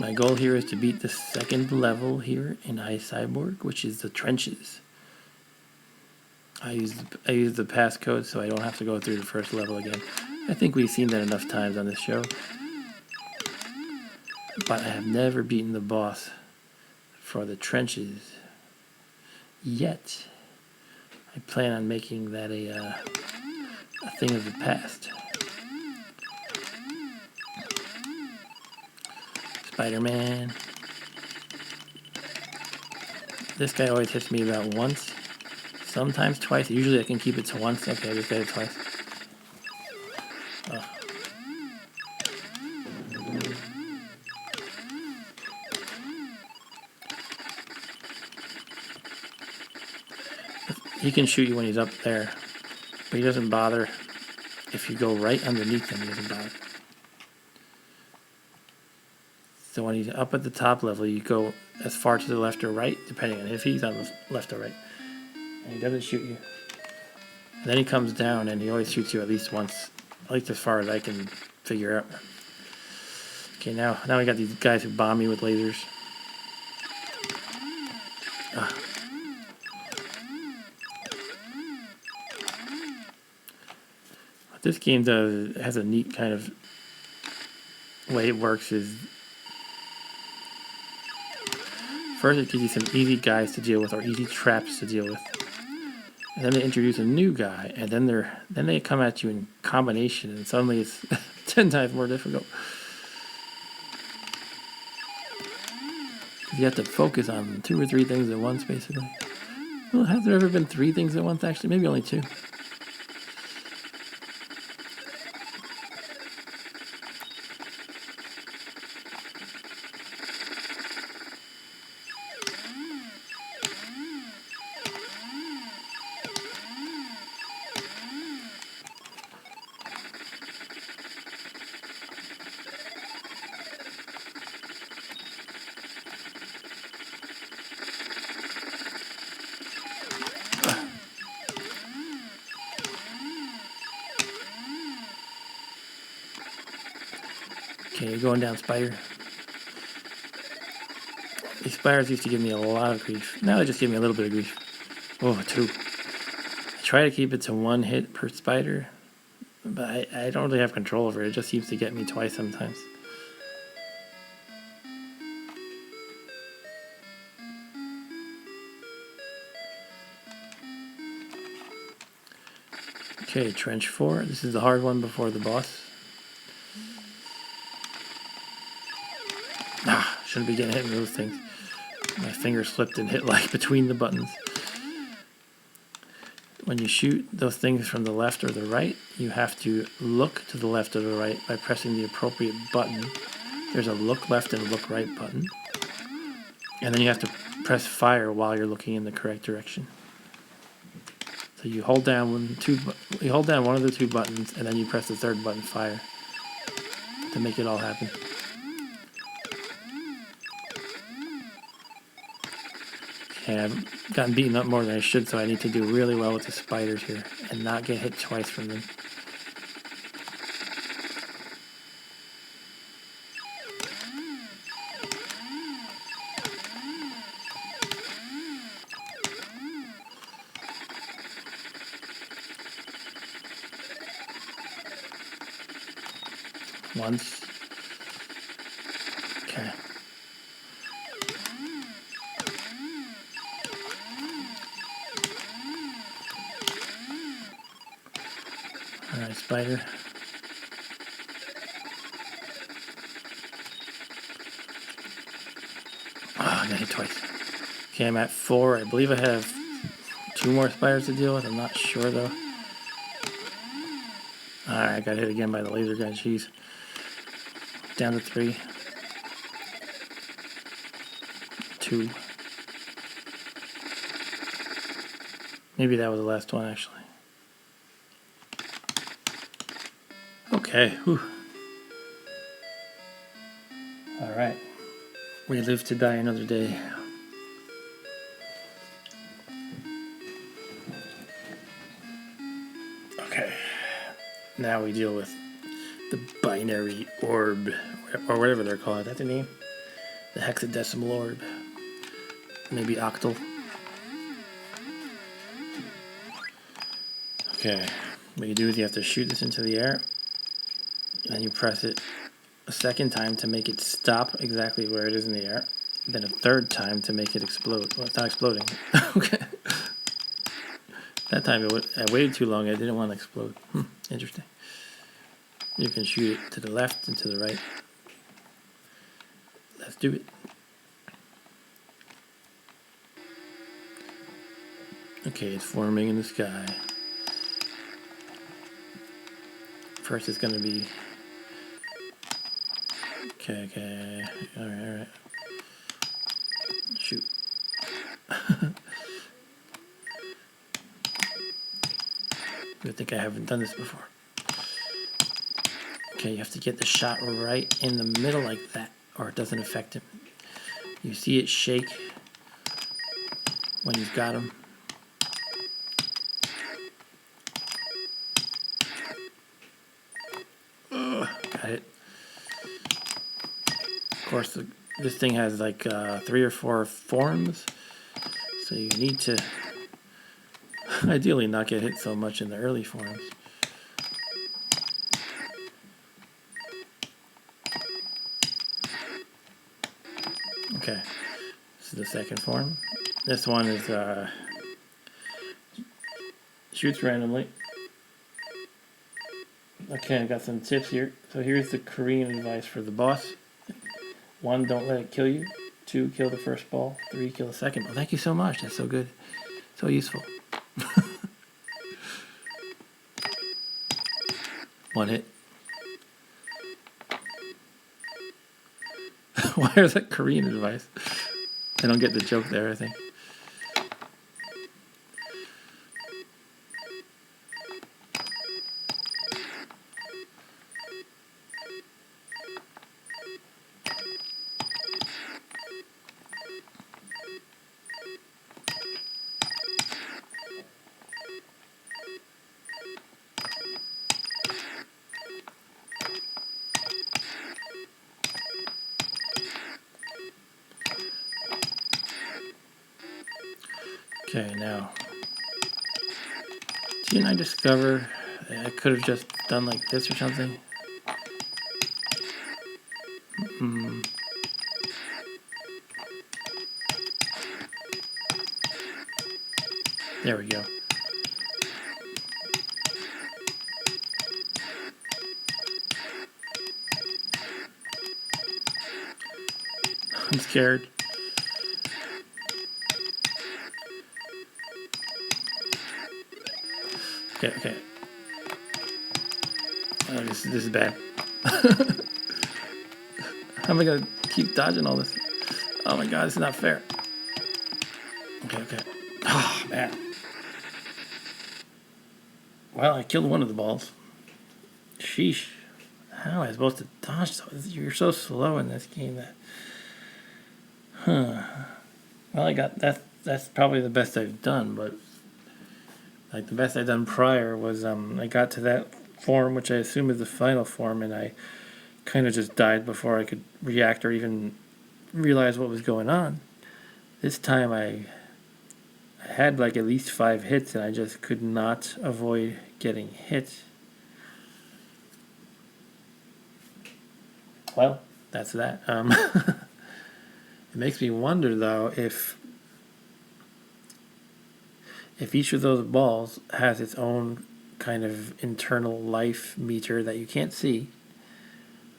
My goal here is to beat the second level here in Ice Cyborg, which is the trenches. I use the passcode so I don't have to go through the first level again. I think we've seen that enough times on this show. But I have never beaten the boss for the trenches yet. I plan on making that a thing of the past. Spider-Man. This guy always hits me about once, sometimes twice. Usually I can keep it to once. Okay, I just got it twice. Oh. He can shoot you when he's up there, but he doesn't bother if you go right underneath him. He doesn't bother. So when he's up at the top level, you go as far to the left or right, depending on if he's on the left or right. And he doesn't shoot you. And then he comes down and he always shoots you at least once, at least as far as I can figure out. Okay, now we got these guys who bomb me with lasers. What this game has a neat kind of way it works is first it gives you some easy guys to deal with or easy traps to deal with. And then they introduce a new guy, and then they come at you in combination, and suddenly it's 10 times more difficult. You have to focus on 2 or 3 things at once, basically. Well, has there ever been 3 things at once, actually? Maybe only 2. Okay, you're going down, Spider. These spiders used to give me a lot of grief. Now they just give me a little bit of grief. Oh, 2. I try to keep it to 1 hit per spider, but I don't really have control over it. It just seems to get me twice sometimes. Okay, trench 4. This is the hard one before the boss. Shouldn't be getting hit with those things. My finger slipped and hit like between the buttons. When you shoot those things from the left or the right, you have to look to the left or the right by pressing the appropriate button. There's a look left and look right button. And then you have to press fire while you're looking in the correct direction. So you hold down one of the two buttons, and then you press the third button, fire, to make it all happen. Okay, I've gotten beaten up more than I should, so I need to do really well with the spiders here and not get hit twice from them. Once. Okay. Alright, spider. I got hit twice. Okay, I'm at 4. I believe I have 2 more spiders to deal with. I'm not sure though. Alright, I got hit again by the laser gun. Jeez. Down to 3. 2. Maybe that was the last one actually. Okay, whew. Alright. We live to die another day. Okay. Now we deal with the binary orb, or whatever they're called. Is that the name? The hexadecimal orb. Maybe octal. Okay. What you do is you have to shoot this into the air, and then you press it a second time to make it stop exactly where it is in the air, then a third time to make it explode. Well, it's not exploding. Okay. That time I waited too long. I didn't want to explode. Interesting. You can shoot it to the left and to the right. Let's do it. Okay, it's forming in the sky. First it's going to be... Okay. Alright. Shoot. I think I haven't done this before. Okay, you have to get the shot right in the middle like that, or it doesn't affect him. You see it shake when you've got him. Got it. Of course, this thing has like 3 or 4 forms, so you need to ideally not get hit so much in the early forms. Okay, this is the second form. This one is shoots randomly. Okay, I got some tips here. So here's the Korean advice for the boss. 1, don't let it kill you. 2, kill the first ball. 3, kill the second ball. Thank you so much. That's so good. So useful. 1 hit. Why is that Korean advice? I don't get the joke there, I think. Okay, now, didn't I discover that I could have just done like this or something? There we go. I'm scared. Okay, okay. Oh, this is bad. How am I gonna keep dodging all this? Oh my god, this is not fair. Okay, okay. Oh, man. Well, I killed one of the balls. Sheesh. How am I supposed to dodge those? You're so slow in this game that... Huh. Well, I got... That's probably the best I've done, but... Like, the best I've done prior was, I got to that form, which I assume is the final form, and I kind of just died before I could react or even realize what was going on. This time I had like at least 5 hits, and I just could not avoid getting hit. Well, that's that. It makes me wonder though if each of those balls has its own kind of internal life meter that you can't see,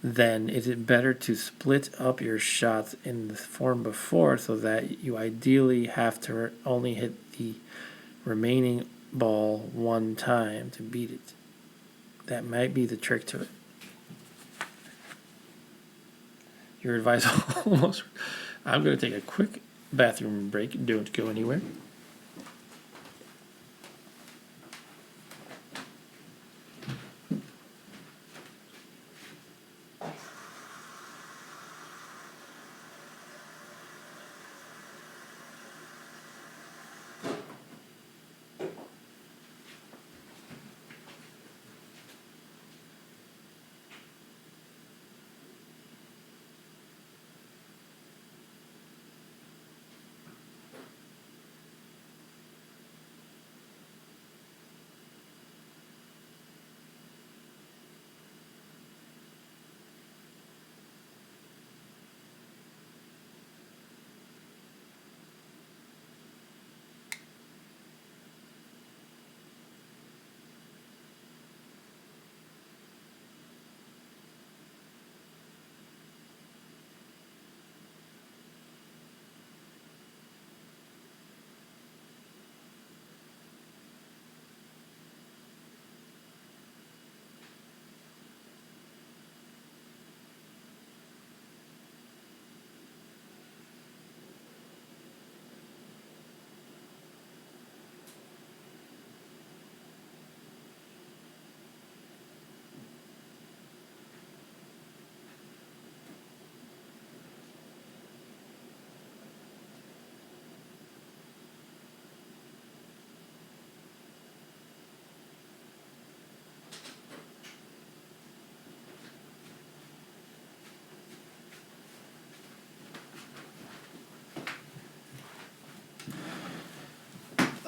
then is it better to split up your shots in the form before so that you ideally have to only hit the remaining ball one time to beat it? That might be the trick to it. Your advice almost... I'm going to take a quick bathroom break. Don't go anywhere.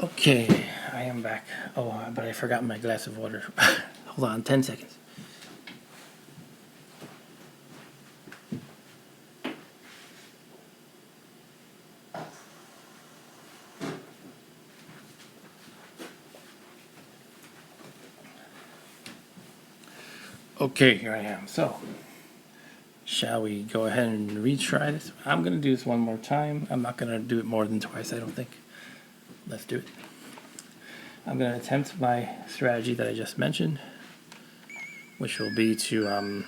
Okay, I am back. Oh, but I forgot my glass of water. Hold on, 10 seconds. Okay, here I am. So, shall we go ahead and retry this? I'm going to do this one more time. I'm not going to do it more than twice, I don't think. Let's do it. I'm going to attempt my strategy that I just mentioned, which will be to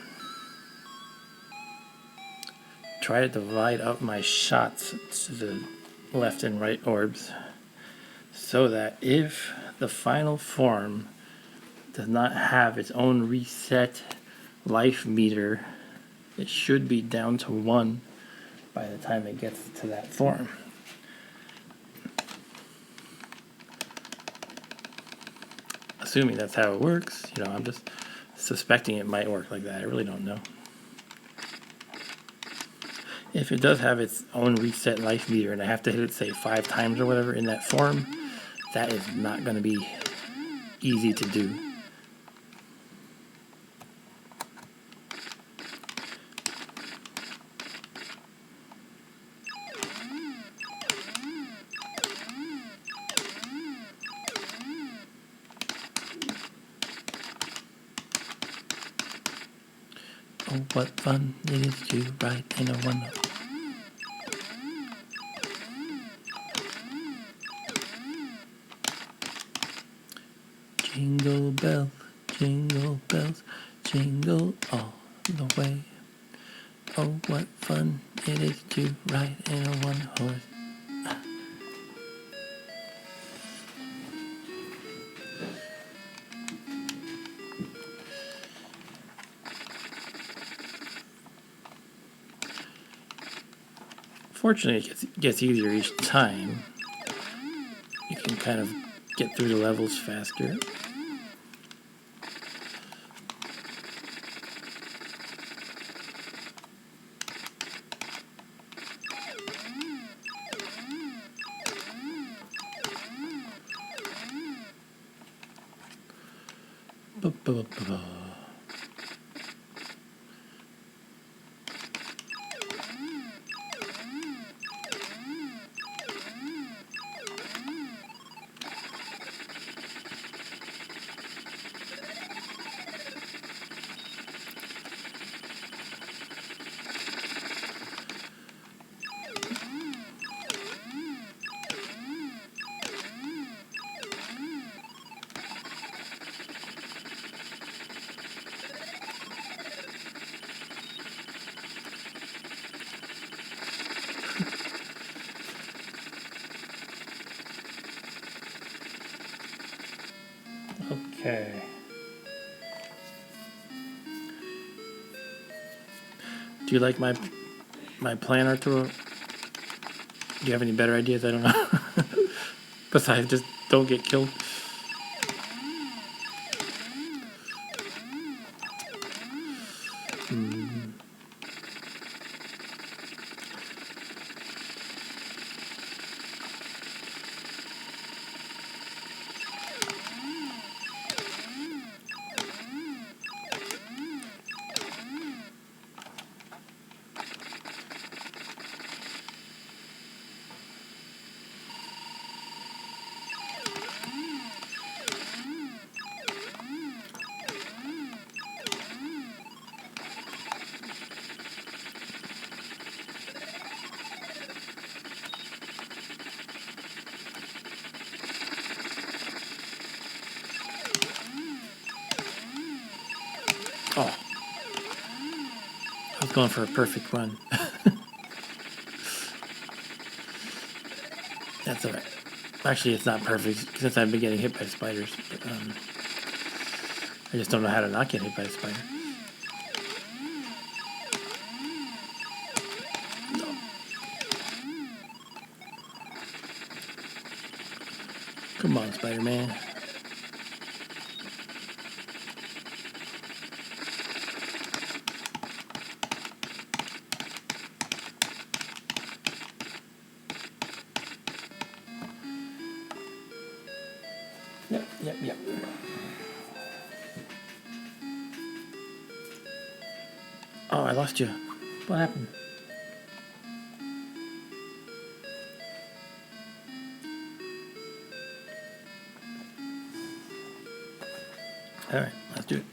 try to divide up my shots to the left and right orbs so that if the final form does not have its own reset life meter, it should be down to 1 by the time it gets to that form. Assuming that's how it works, you know, I'm just suspecting it might work like that. I really don't know. If it does have its own reset life meter and I have to hit it, say, 5 times or whatever in that form, that is not going to be easy to do. Oh, what fun it is to ride in a one-up. jingle bells, jingle all the way. Oh, what fun it is to ride in a one-horse. Fortunately, it gets easier each time. You can kind of get through the levels faster. Okay. Do you like my plan, Arturo? Do you have any better ideas? I don't know. Besides, just don't get killed. Oh, I was going for a perfect run. That's alright. Actually, it's not perfect since I've been getting hit by spiders. But, I just don't know how to not get hit by a spider. No. Come on, Spider-Man. Yep. Oh, I lost you. What happened? Alright, let's do it.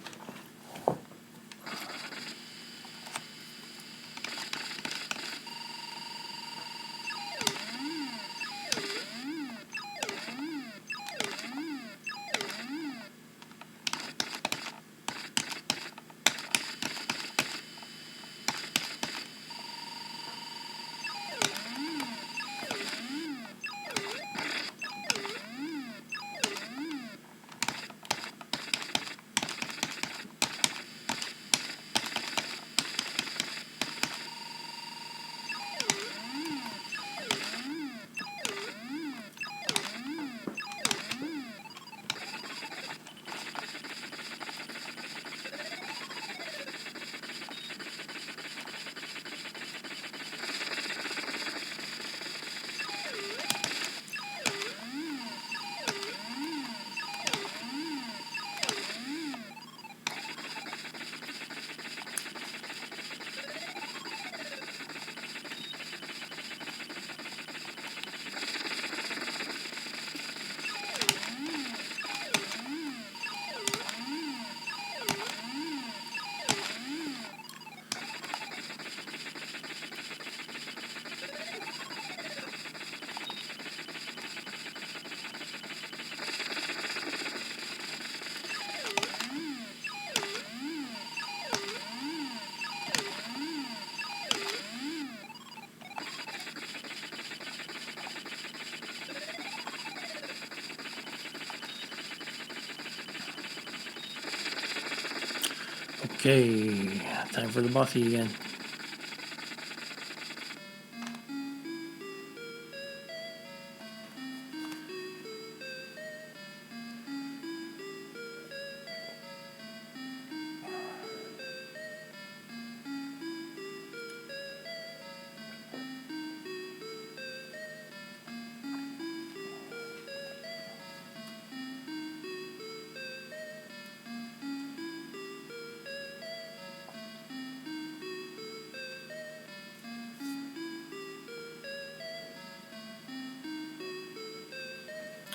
Okay, time for the bossy again.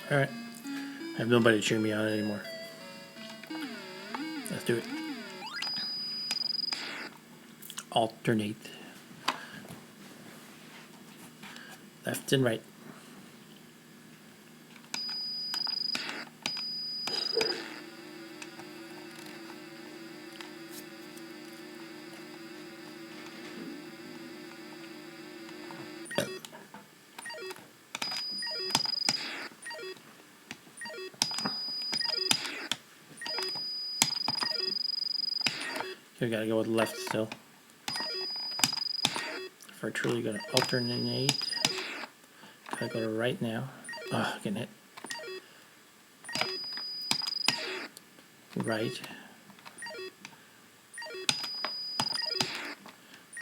Alright, I have nobody to cheer me on anymore. Let's do it. Alternate. Left and right. We gotta go with left still. If we're truly gonna alternate, gotta go to right now. Oh, getting hit. Right.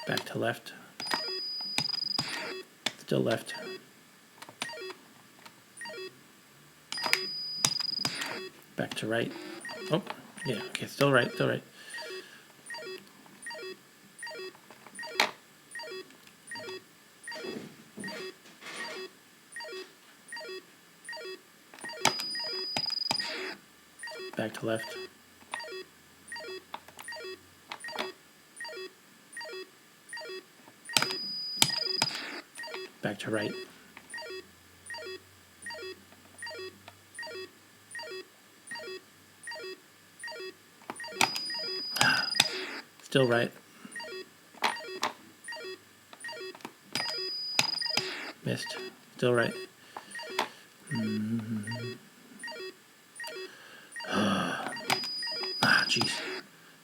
Back to left. Still left. Back to right. Oh, yeah, okay, still right, still right. Back to left. Back to right. Still right. Missed. Still right. Jeez.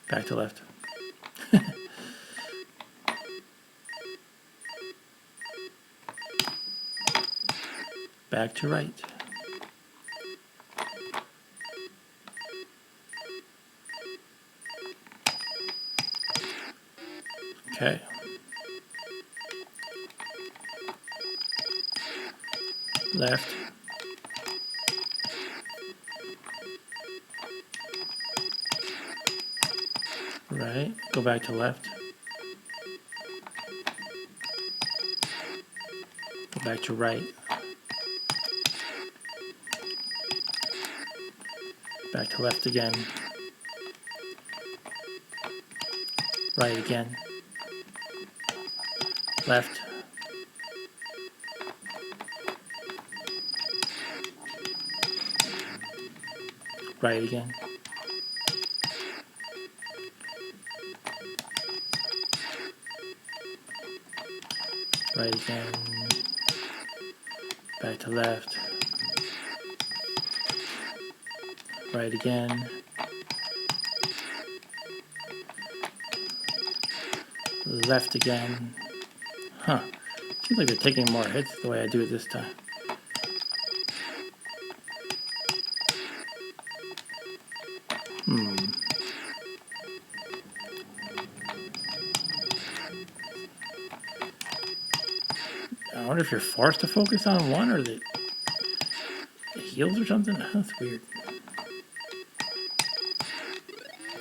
Back to left. Back to right. Okay. Left. Right. Go back to left. Go back to right. Back to left again. Right again. Left. Right again. Right again. Back to left. Right again. Left again. Huh. Seems like they're taking more hits the way I do it this time. I wonder if you're forced to focus on one or it heals or something. That's weird.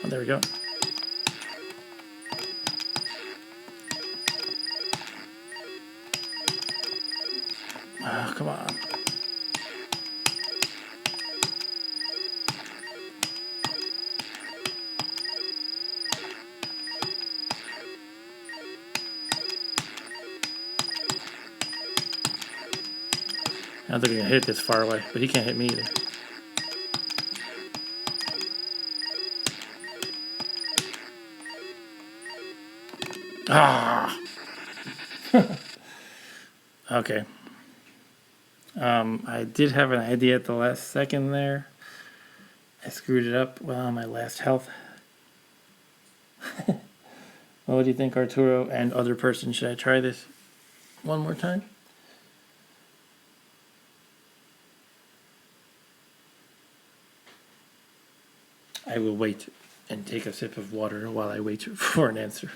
Oh, there we go. Oh, come on. I don't think I can hit this far away, but he can't hit me either. Ah! Okay. I did have an idea at the last second there. I screwed it up. Well, my last health. Well, what do you think, Arturo and other person? Should I try this one more time? I will wait and take a sip of water while I wait for an answer.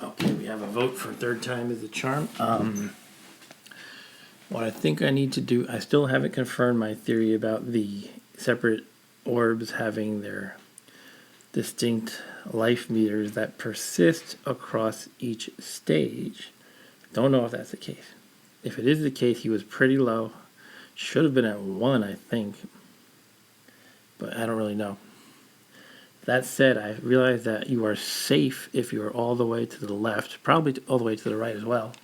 Okay, we have a vote for third time is the charm. What I think I need to do, I still haven't confirmed my theory about the separate orbs having their distinct life meters that persist across each stage. Don't know if that's the case. If it is the case, he was pretty low. Should have been at 1, I think. But I don't really know. That said, I realize that you are safe if you are all the way to the left, probably all the way to the right as well.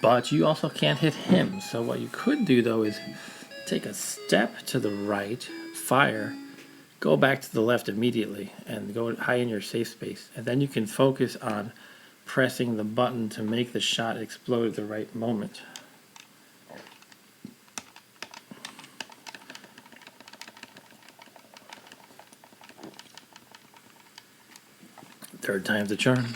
But you also can't hit him. So what you could do, though, is take a step to the right, fire, go back to the left immediately, and go high in your safe space. And then you can focus on pressing the button to make the shot explode at the right moment. Third time's the charm.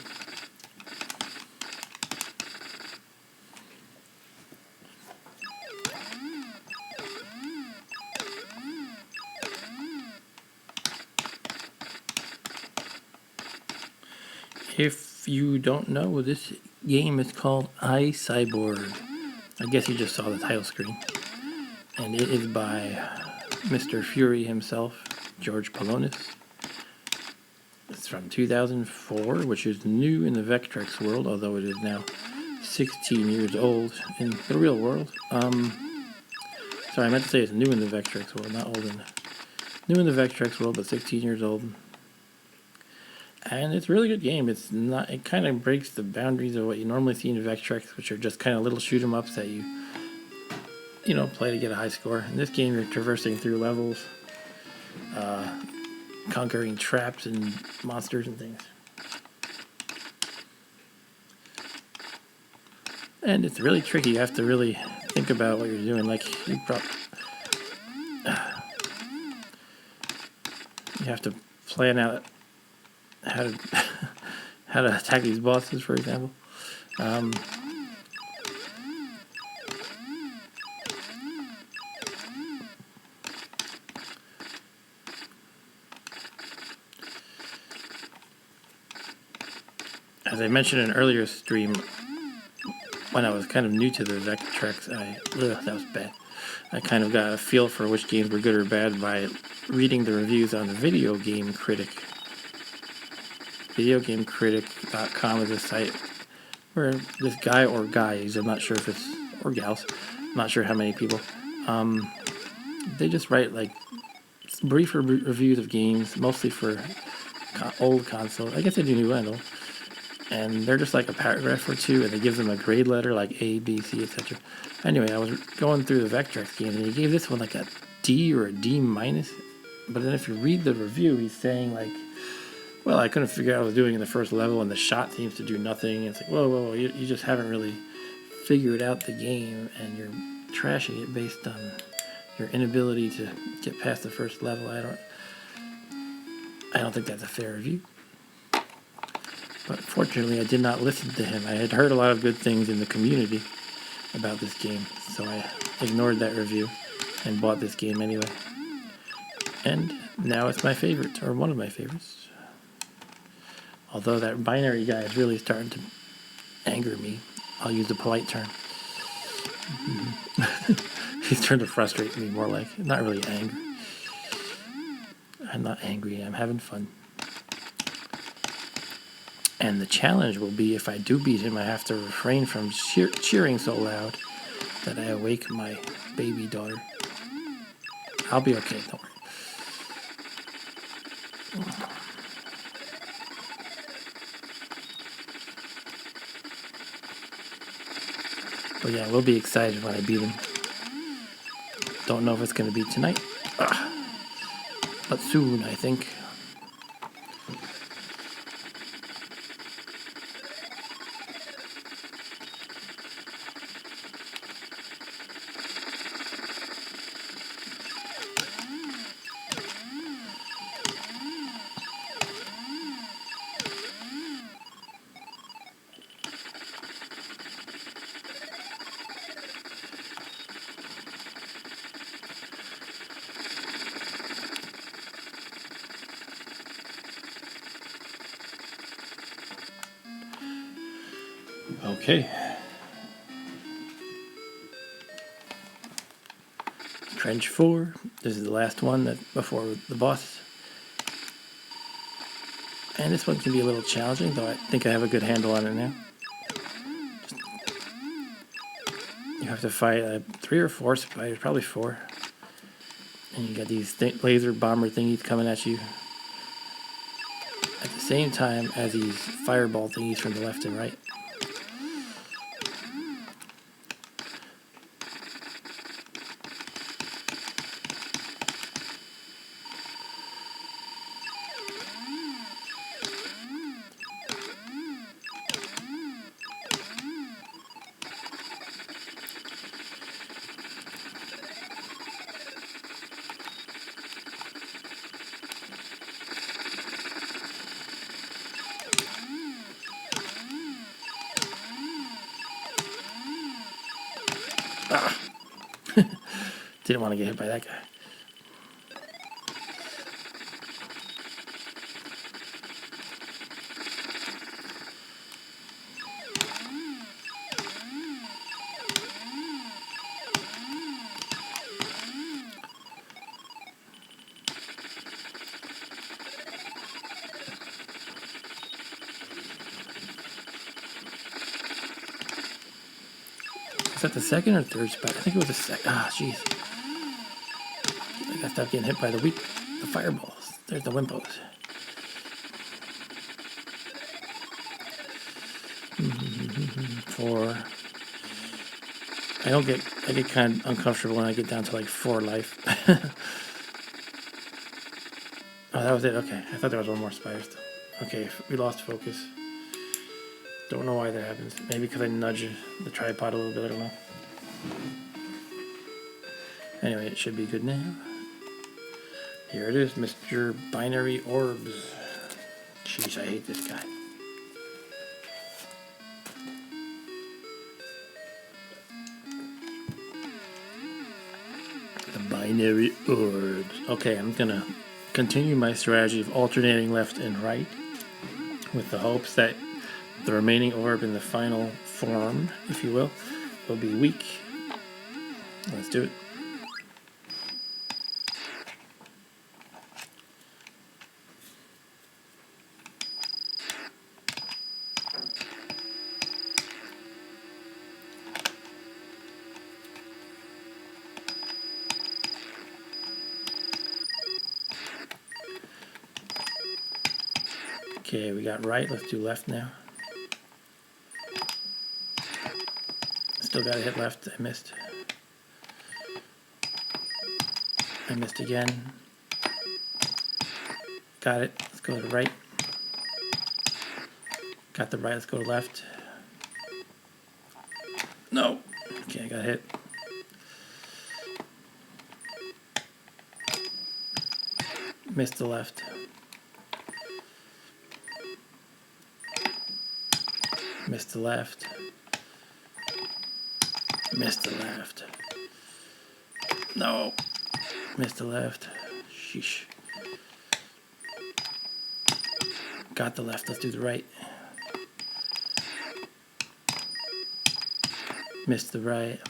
If you don't know, this game is called iCyborg. I guess you just saw the title screen. And it is by Mr. Fury himself, George Polonis. It's from 2004, which is new in the Vectrex world, although it is now 16 years old in the real world. Sorry, I meant to say it's new in the Vectrex world, not old new in the Vectrex world, but 16 years old. And it's a really good game. It's not. It kind of breaks the boundaries of what you normally see in Vectrex, which are just kind of little shoot 'em ups that you play to get a high score. In this game, you're traversing through levels, conquering traps and monsters and things. And it's really tricky. You have to really think about what you're doing. Like, you have to plan out how to how to attack these bosses, for example. As I mentioned in an earlier stream, when I was kind of new to the Vectrex, that was bad. I kind of got a feel for which games were good or bad by reading the reviews on the Video Game Critic. VideoGameCritic.com is a site where this guy or guys, I'm not sure if it's, or gals, I'm not sure how many people, they just write like brief reviews of games, mostly for old consoles. I guess they do new and old. And they're just like a paragraph or two, and they give them a grade letter like A, B, C, etc. Anyway, I was going through the Vectrex games, and he gave this one like a D or a D minus. But then if you read the review, he's saying like, well, I couldn't figure out what I was doing in the first level, and the shot seems to do nothing. And it's like, whoa, you just haven't really figured out the game, and you're trashing it based on your inability to get past the first level. I don't think that's a fair review. But fortunately, I did not listen to him. I had heard a lot of good things in the community about this game, so I ignored that review and bought this game anyway. And now it's my favorite, or one of my favorites. Although that binary guy is really starting to anger me. I'll use the polite term. He's trying to frustrate me more like, not really angry. I'm not angry, I'm having fun. And the challenge will be, if I do beat him, I have to refrain from cheering so loud that I awake my baby daughter. I'll be okay, don't worry. But yeah, we'll be excited when I beat him. Don't know if it's going to be tonight, but soon, I think. Okay. Trench 4. This is the last one that before the boss. And this one can be a little challenging, though I think I have a good handle on it now. You have to fight 3 or 4 spiders, probably 4. And you got these laser bomber thingies coming at you at the same time as these fireball thingies from the left and right. Didn't want to get hit by that guy. Is that the second or third spot? I think it was the second. Ah, jeez. I gotta stop getting hit by the fireballs. There's the Wimpos. 4. I get kind of uncomfortable when I get down to like 4 life. Oh, that was it. Okay, I thought there was one more spider still. Okay, we lost focus. Don't know why that happens. Maybe because I nudge the tripod a little bit, I don't know. Anyway, it should be good now. Here it is, Mr. Binary Orbs. Jeez, I hate this guy. The Binary Orbs. Okay, I'm gonna continue my strategy of alternating left and right with the hopes that the remaining orb in the final form, if you will be weak. Let's do it. Okay, we got right. Let's do left now. Still gotta hit left. I missed. I missed again. Got it. Let's go to the right. Got the right. Let's go to left. No. Okay, I got hit. Missed the left. Missed the left. Missed the left. No. Missed the left. Sheesh. Got the left. Let's do the right. Missed the right.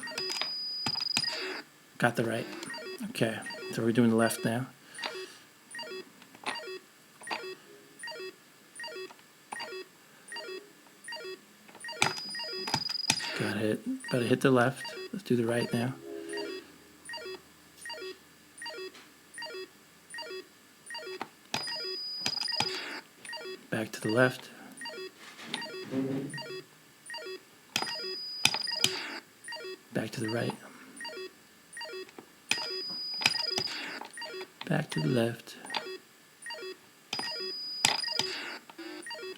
Got the right. Okay. So we're doing the left now. Got hit. Gotta hit the left. Let's do the right now. Back to the left. to the right. Back to the left.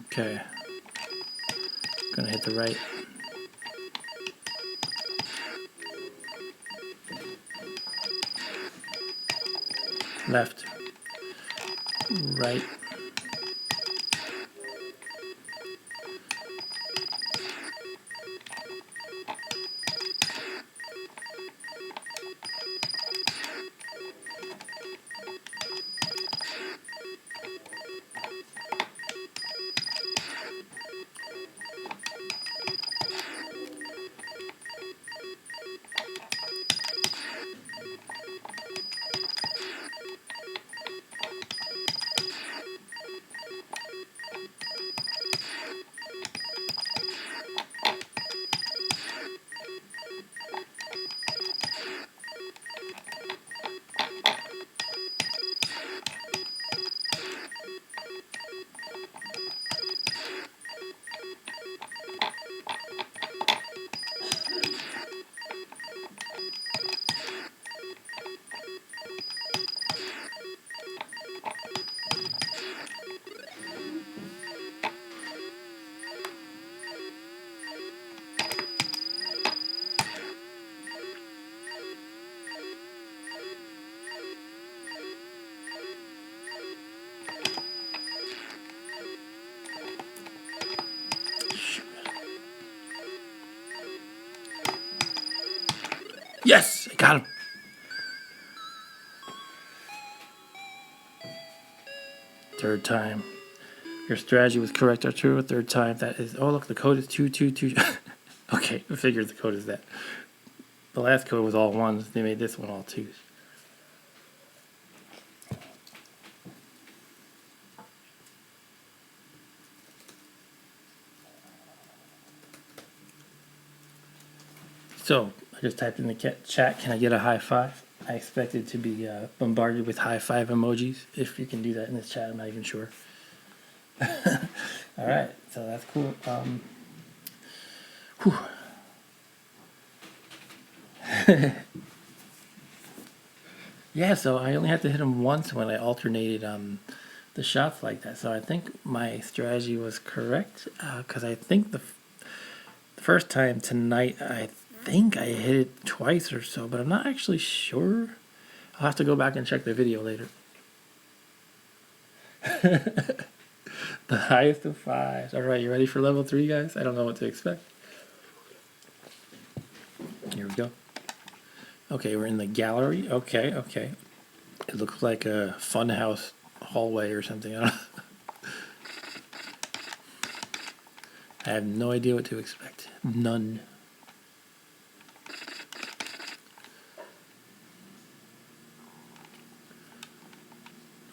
Okay. Gonna hit the right. Left. Right. Yes! I got him! Third time. Your strategy was correct, Arturo. Third time. That is... Oh, look, the code is 222. Okay, I figured the code is that. The last code was all ones. They made this one all twos. So, I just typed in the chat, can I get a high five? I expected to be bombarded with high five emojis. If you can do that in this chat, I'm not even sure. Alright, so that's cool. Yeah, so I only had to hit him once when I alternated the shots like that. So I think my strategy was correct, because I think the first time tonight, I think I hit it twice or so, but I'm not actually sure. I'll have to go back and check the video later. The highest of fives. All right, you ready for level 3, guys? I don't know what to expect. Here we go. Okay, we're in the gallery. Okay. It looks like a funhouse hallway or something. I have no idea what to expect. None.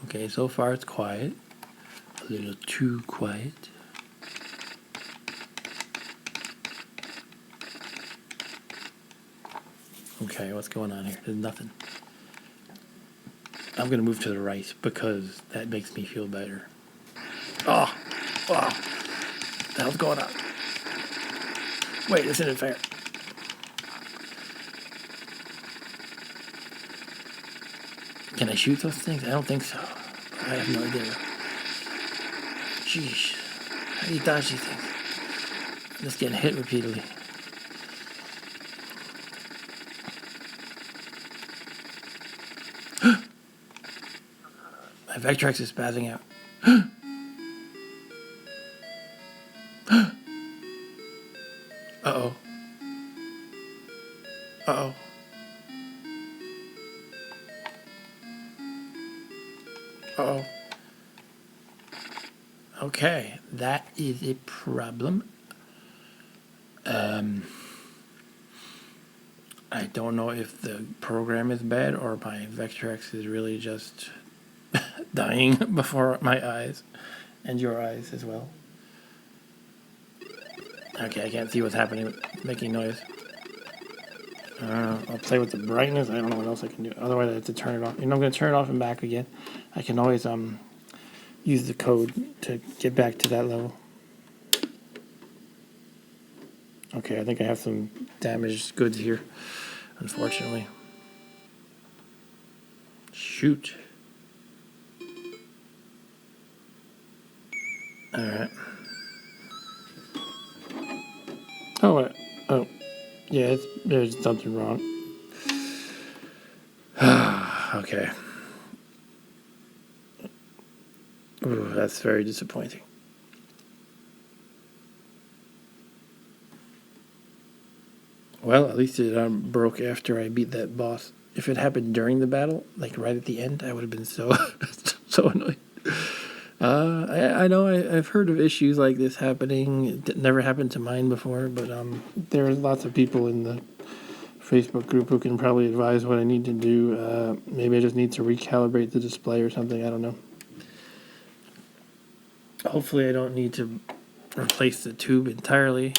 Okay, so far it's quiet. A little too quiet. Okay, what's going on here? There's nothing. I'm going to move to the right because that makes me feel better. Oh! What the hell's going on? Wait, this isn't fair. Can I shoot those things? I don't think so. I have no idea. Sheesh. How do you dodge these things? I'm just getting hit repeatedly. My Vectrex is spazzing out. Uh-oh. Uh-oh. Uh-oh. Okay, that is a problem. I don't know if the program is bad or my Vectrex is really just dying before my eyes and your eyes as well. Okay, I can't see what's happening. It's making noise. I'll play with the brightness. I don't know what else I can do. Otherwise, I have to turn it off. I'm going to turn it off and back again. I can always use the code to get back to that level. Okay, I think I have some damaged goods here, unfortunately. Shoot. Alright. Oh, oh. Yeah, there's something wrong. Okay. Ooh, that's very disappointing. Well, at least it broke after I beat that boss. If it happened during the battle, like right at the end, I would have been so so annoyed. I know I've heard of issues like this happening. It never happened to mine before, but there are lots of people in the Facebook group who can probably advise what I need to do. Maybe I just need to recalibrate the display or something. I don't know. Hopefully, I don't need to replace the tube entirely.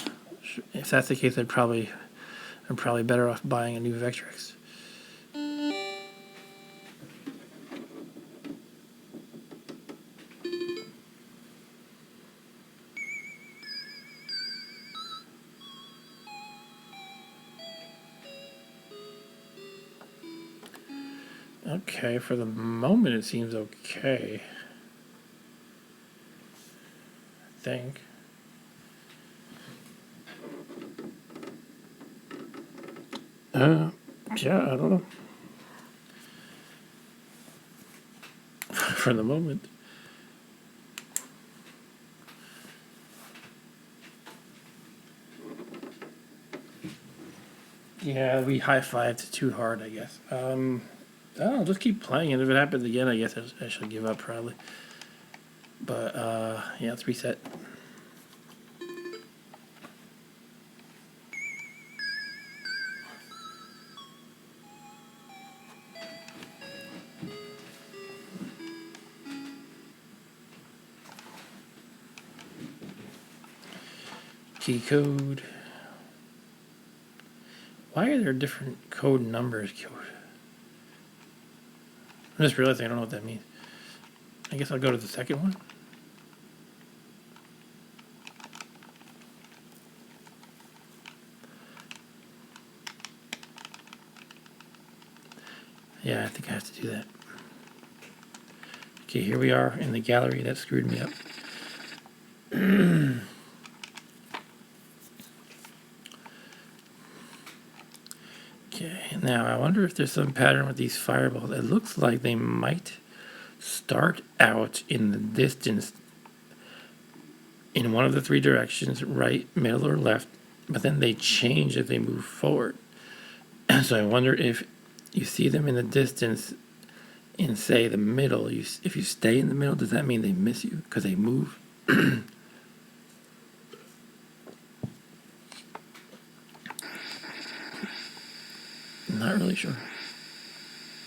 If that's the case, I'm probably better off buying a new Vectrex. Okay, for the moment it seems okay. I think. Yeah, I don't know. For the moment. Yeah, we high-fived too hard, I guess. I'll just keep playing, and if it happens again, I guess I should give up, probably. But, yeah, let's reset. Key code. Why are there different code numbers? I'm just realizing I don't know what that means. I guess I'll go to the second one. Yeah, I think I have to do that. Okay, here we are in the gallery. That screwed me up. Okay, now I wonder if there's some pattern with these fireballs. It looks like they might start out in the distance in one of the three directions, right, middle, or left, but then they change as they move forward. So I wonder if you see them in the distance in, say, the middle. If you stay in the middle, does that mean they miss you because they move? I'm not really sure.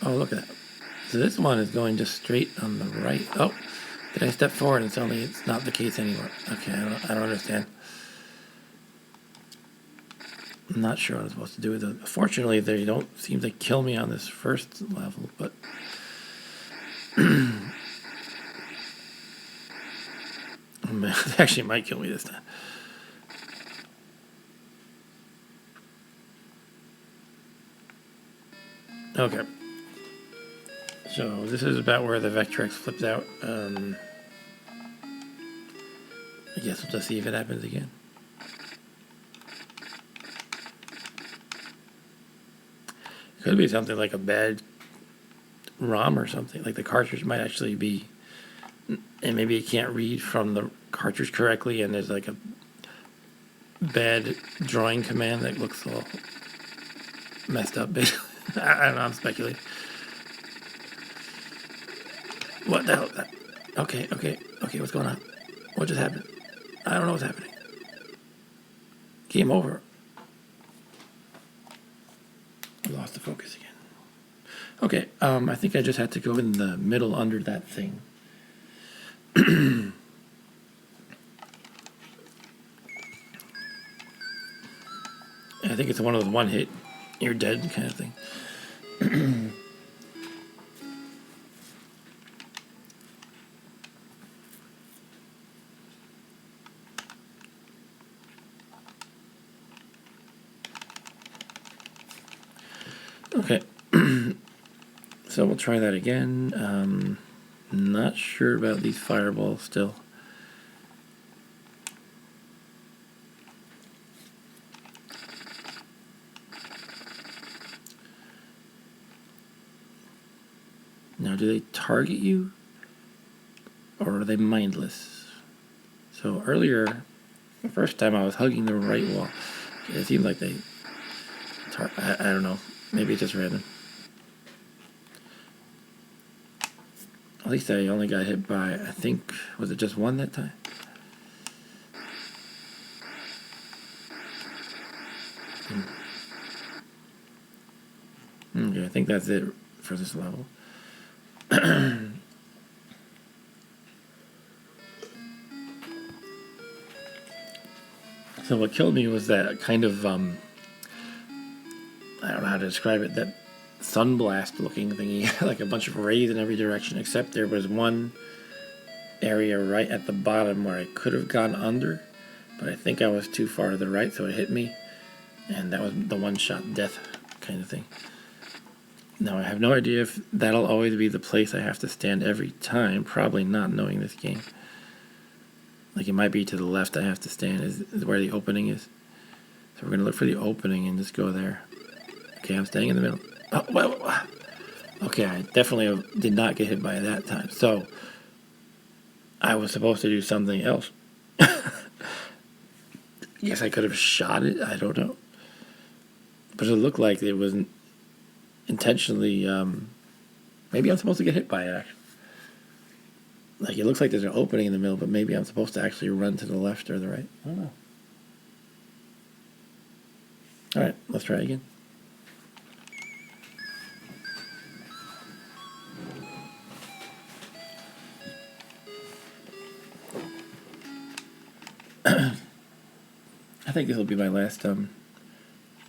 Oh, look at that. So this one is going just straight on the right. Oh, did I step forward and suddenly it's not the case anymore? Okay, I don't understand. I'm not sure what I'm supposed to do with it. Fortunately, they don't seem to kill me on this first level, but they actually might kill me this time. Okay. So this is about where the Vectrex flips out. I guess we'll just see if it happens again. Could be something like a bad ROM or something. Like the cartridge might actually be, and maybe it can't read from the cartridge correctly, and there's like a bad drawing command that looks all messed up. Basically, I don't know. I'm speculating. What the hell? Okay. What's going on? What just happened? I don't know what's happening. Game over. I lost the focus again. Okay, I think I just had to go in the middle under that thing. I think it's one of those one hit, you're dead kind of thing. Okay, so we'll try that again. Not sure about these fireballs still. Now, do they target you, or are they mindless? So earlier, the first time I was hugging the right wall. It seemed like they... I don't know. Maybe it's just random. At least I only got hit by, I think, was it just one that time? Okay, I think that's it for this level. So what killed me was that kind of, I don't know how to describe it, that sunblast looking thingy, like a bunch of rays in every direction, except there was one area right at the bottom where I could have gone under, but I think I was too far to the right, so it hit me, and that was the one-shot death kind of thing. Now, I have no idea if that'll always be the place I have to stand every time, probably not knowing this game. Like, it might be to the left I have to stand, is where the opening is. So we're going to look for the opening and just go there. Okay, I'm staying in the middle. Oh, well, okay, I definitely did not get hit by it that time. So, I was supposed to do something else. Guess I could have shot it, I don't know. But it looked like it wasn't intentionally, maybe I'm supposed to get hit by it, actually. Like, it looks like there's an opening in the middle, but maybe I'm supposed to actually run to the left or the right. I don't know. Alright, let's try again. I think this will be my last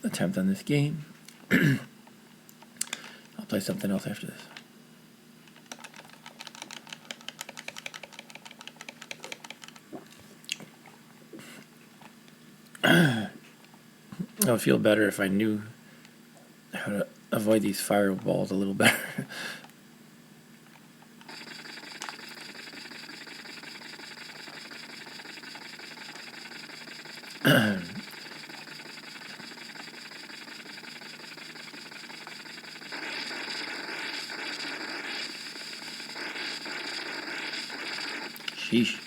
attempt on this game. I'll play something else after this. I would feel better if I knew how to avoid these fireballs a little better. Sheesh.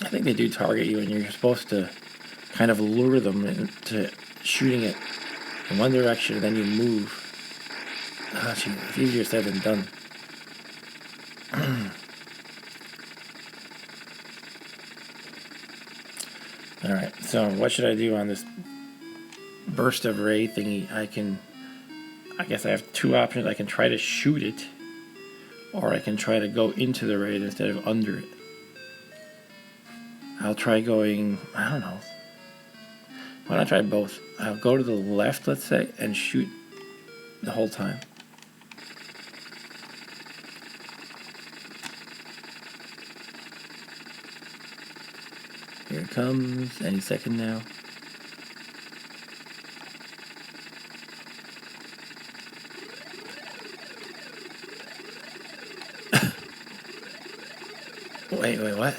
I think they do target you, and you're supposed to kind of lure them into shooting it in one direction, and then you move. Ah, gee, it's easier said than done. Alright, so what should I do on this burst of ray thingy? I guess I have two options. I can try to shoot it, or I can try to go into the raid instead of under it. I'll try going, I don't know. Why not try both? I'll go to the left, let's say, and shoot the whole time. Here it comes, any second now. Wait, what?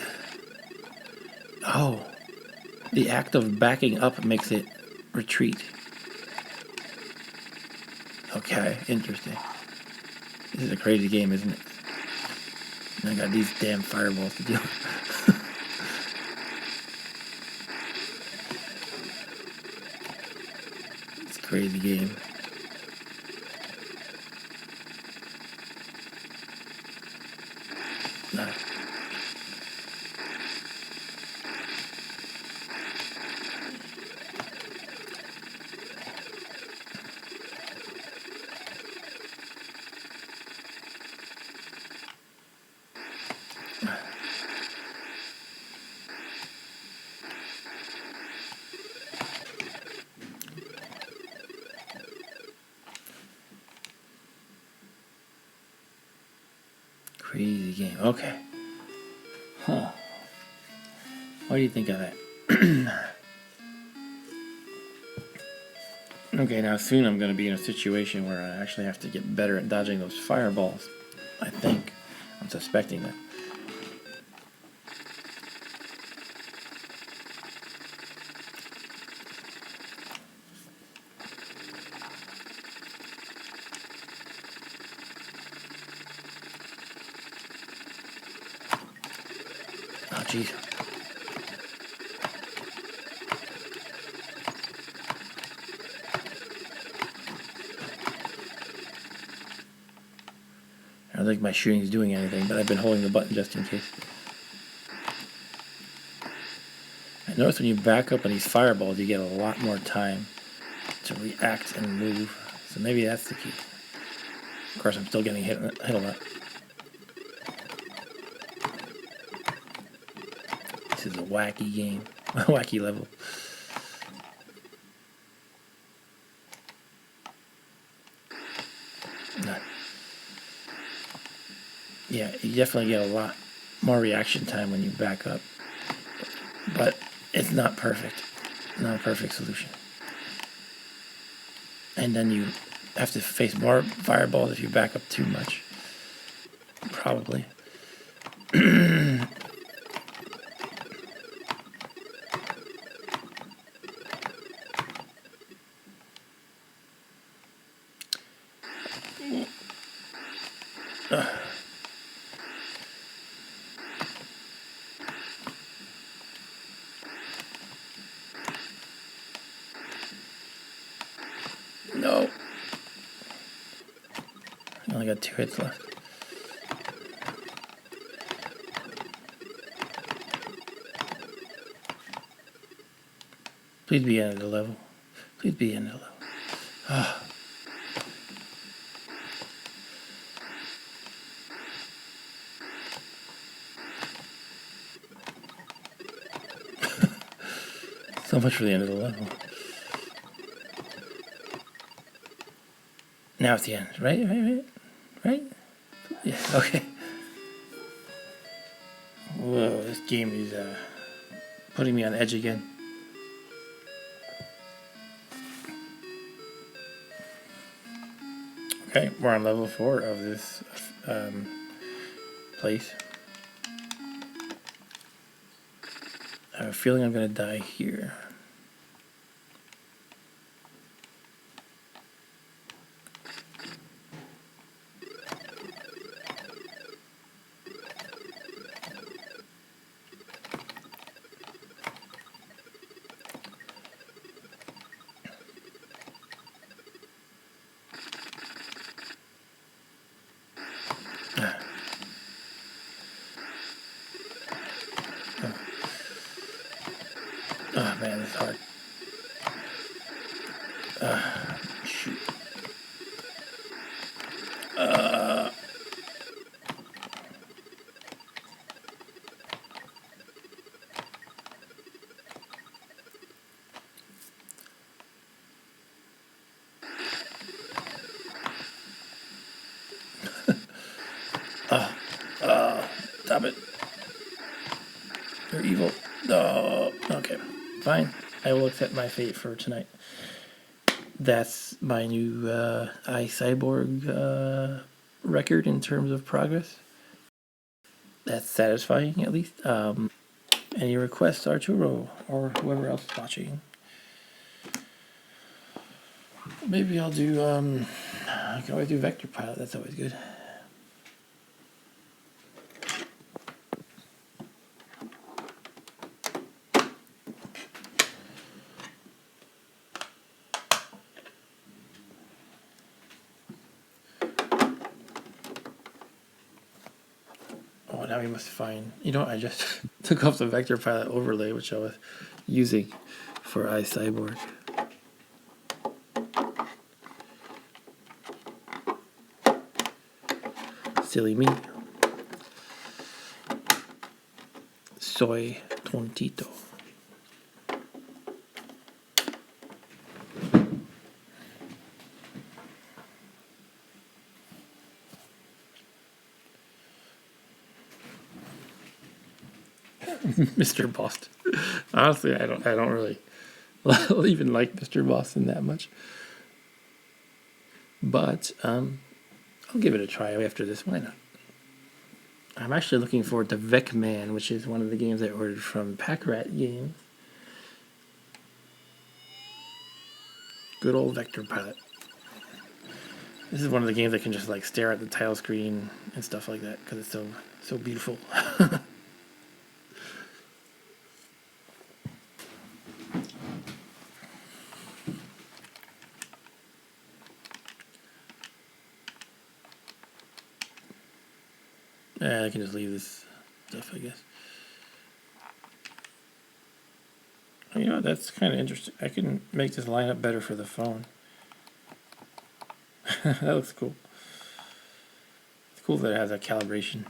Oh, the act of backing up makes it retreat. Okay, interesting. This is a crazy game, isn't it? And I got these damn fireballs to deal with. It's a crazy game. Nah. Crazy game. Okay. Huh. What do you think of that? Okay, now soon I'm going to be in a situation where I actually have to get better at dodging those fireballs. I think. I'm suspecting that. Oh, jeez. I don't think my shooting is doing anything, but I've been holding the button just in case. I notice when you back up on these fireballs, you get a lot more time to react and move. So maybe that's the key. Of course, I'm still getting hit a lot. This is a wacky game, a wacky level. Yeah, you definitely get a lot more reaction time when you back up. But it's not perfect. Not a perfect solution. And then you have to face more fireballs if you back up too much. Probably. No. I only got 2 hits left. Please be end of the level. Please be end of the level. Ah. So much for the end of the level. Now it's the end. Right? Yeah, okay. Whoa, this game is putting me on edge again. Okay, we're on level 4 of this place. I have a feeling I'm going to die here. Oh man, it's hard. Shoot. Stop it. You're evil. Oh, okay. Fine. I will accept my fate for tonight. That's my new iCyborg record in terms of progress. That's satisfying, at least. Any requests, Arturo, or whoever else is watching? Maybe I'll do, I can always do Vector Pilot. That's always good. Oh, now we must find... You know what? I just took off the Vector Pilot overlay, which I was using for iCyborg. Silly me. Soy tontito. Mr. Boston. Honestly, I don't really even like Mr. Boston that much. But I'll give it a try after this. Why not? I'm actually looking forward to Vecman, which is one of the games I ordered from Packrat Games. Good old Vector Pilot. This is one of the games I can just like stare at the title screen and stuff like that because it's so beautiful. I can just leave this stuff, I guess. Oh, you know, that's kind of interesting. I can make this line up better for the phone. That looks cool. It's cool that it has that calibration.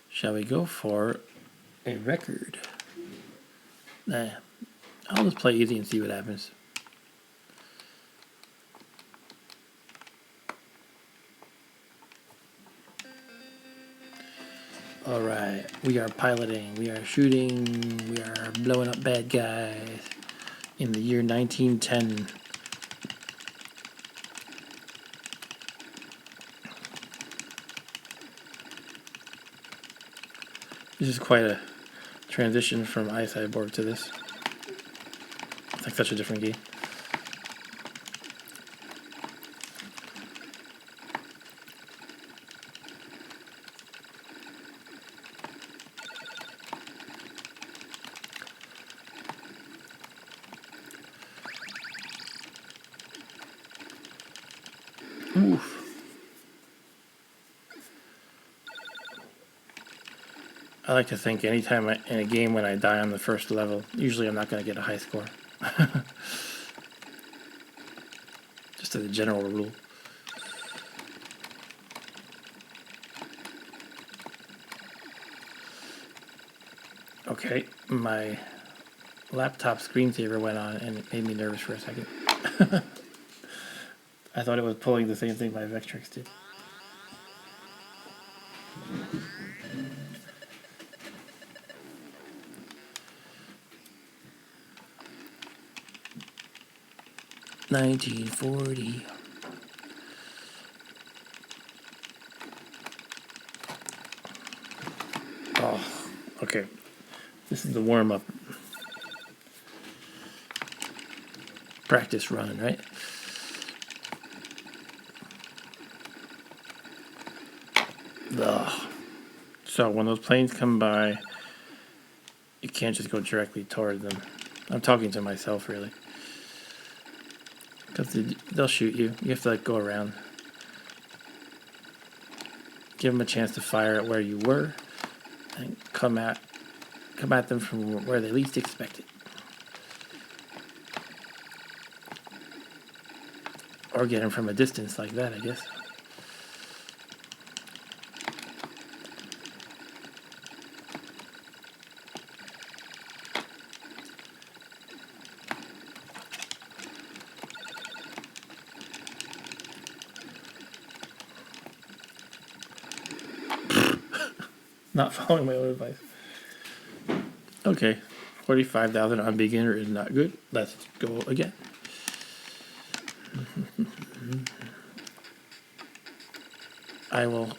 Shall we go for a record? Nah, I'll just play easy and see what happens. Alright, we are piloting, we are shooting, we are blowing up bad guys in the year 1910. This is quite a transition from iCyborg to this. It's like such a different game. Oof. I like to think anytime in a game when I die on the first level, usually I'm not going to get a high score. Just as a general rule. Okay, my laptop screensaver went on and it made me nervous for a second. I thought it was pulling the same thing my Vectrex did. $19.40. Oh, okay. This is the warm-up practice run, right? Ugh. So when those planes come by, you can't just go directly toward them. I'm talking to myself, really. Because they'll shoot you. You have to like go around. Give them a chance to fire at where you were, and come at them from where they least expect it. Or get them from a distance like that, I guess. Not following my own advice. Okay, 45,000 on beginner is not good. Let's go again. I will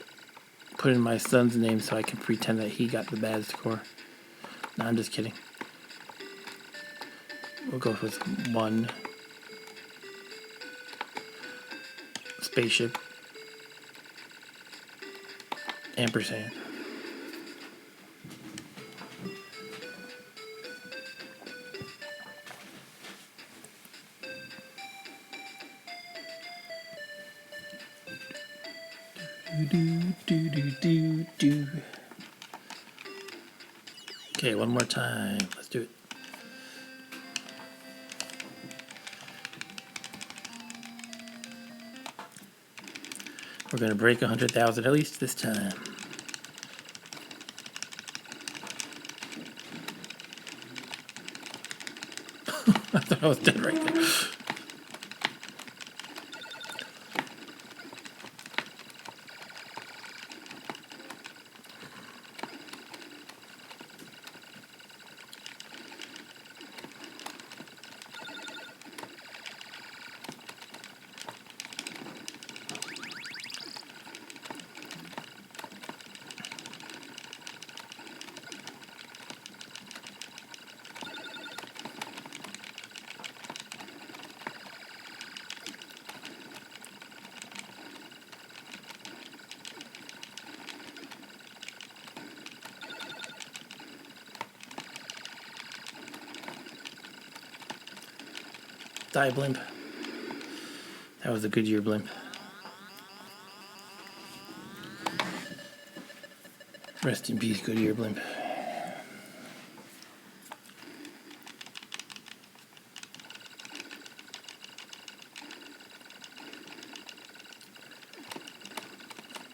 put in my son's name so I can pretend that he got the bad score. No, I'm just kidding. We'll go with 1 spaceship ampersand. Do. Okay, one more time. Let's do it. We're going to break 100,000 at least this time. I thought I was dead right there. Die, blimp. That was the Goodyear blimp. Rest in peace, Goodyear blimp.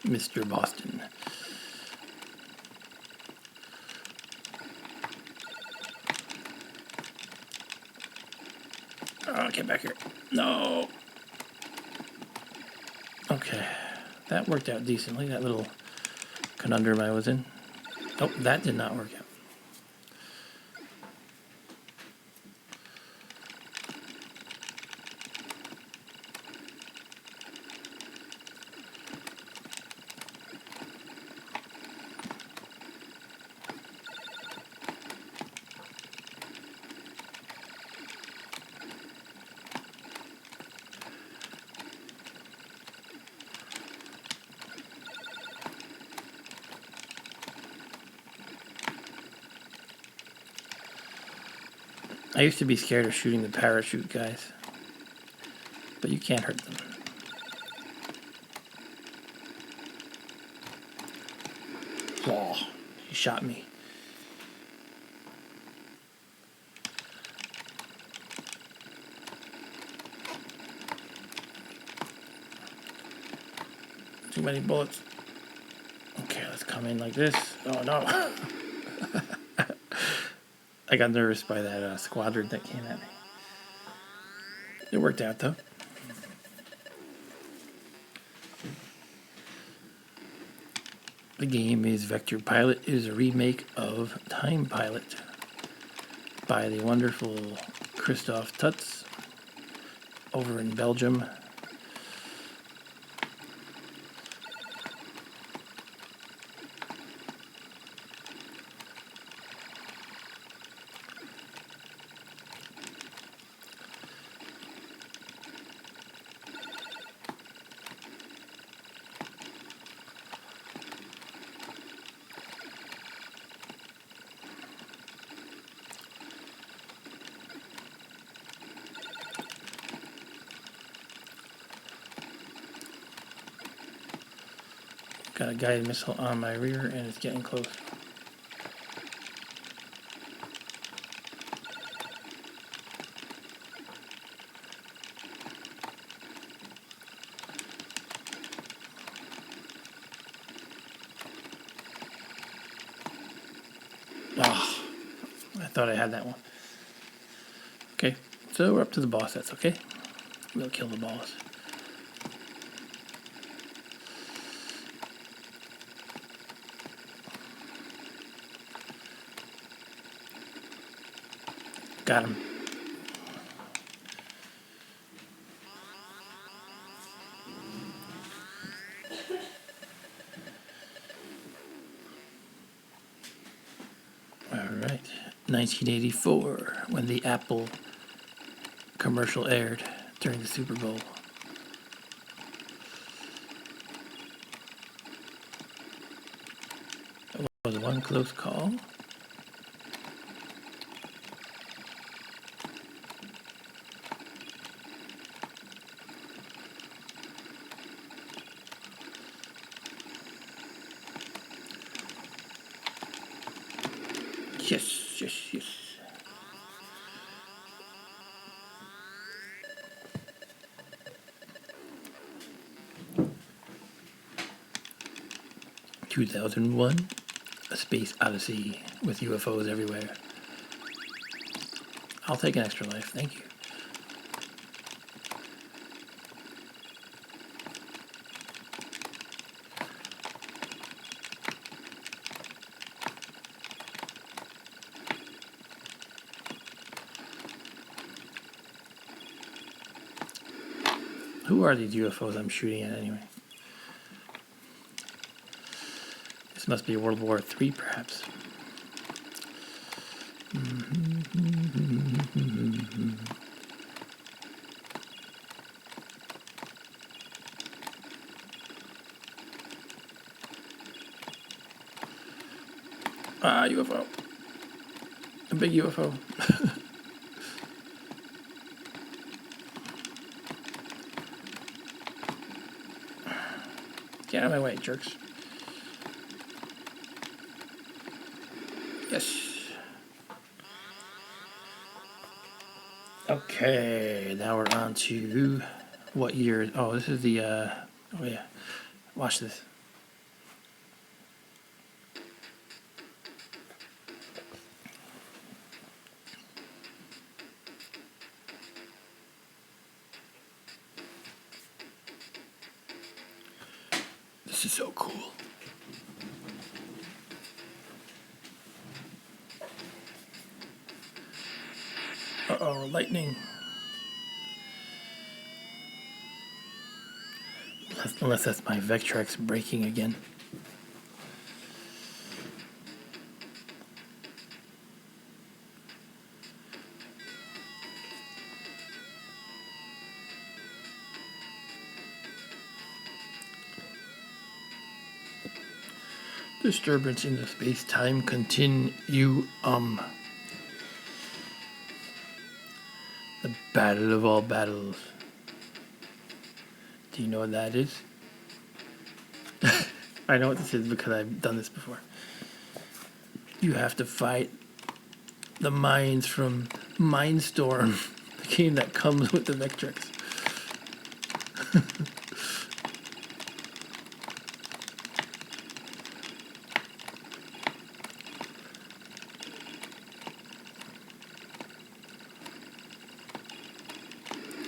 Mr. Boston. Oh, get back here. No. Okay. That worked out decently, that little conundrum I was in. Oh, that did not work out. I used to be scared of shooting the parachute guys, but you can't hurt them. Oh, he shot me. Too many bullets. Okay, let's come in like this. Oh no. I got nervous by that squadron that came at me. It worked out though. The game is Vector Pilot. It is a remake of Time Pilot by the wonderful Christophe Tutz over in Belgium. Got a guided missile on my rear and it's getting close. Oh, I thought I had that one. Okay, so we're up to the boss, that's okay. We'll kill the boss. Got him. All right, 1984, when the Apple commercial aired during the Super Bowl. It was one close call. Yes, yes, yes. "2001: A Space Odyssey" with UFOs everywhere. I'll take an extra life, thank you. Who are these UFOs I'm shooting at anyway? This must be World War III, perhaps. Ah, UFO. A big UFO. Get out of my way, jerks. Yes. Okay, now we're on to what year? Oh, this is the, oh yeah. Watch this. This is so cool. Uh-oh, lightning. Unless that's my Vectrex breaking again. Disturbance in the space-time continuum. The battle of all battles. Do you know what that is? I know what this is because I've done this before. You have to fight the mines from Mindstorm, the game that comes with the Vectrex.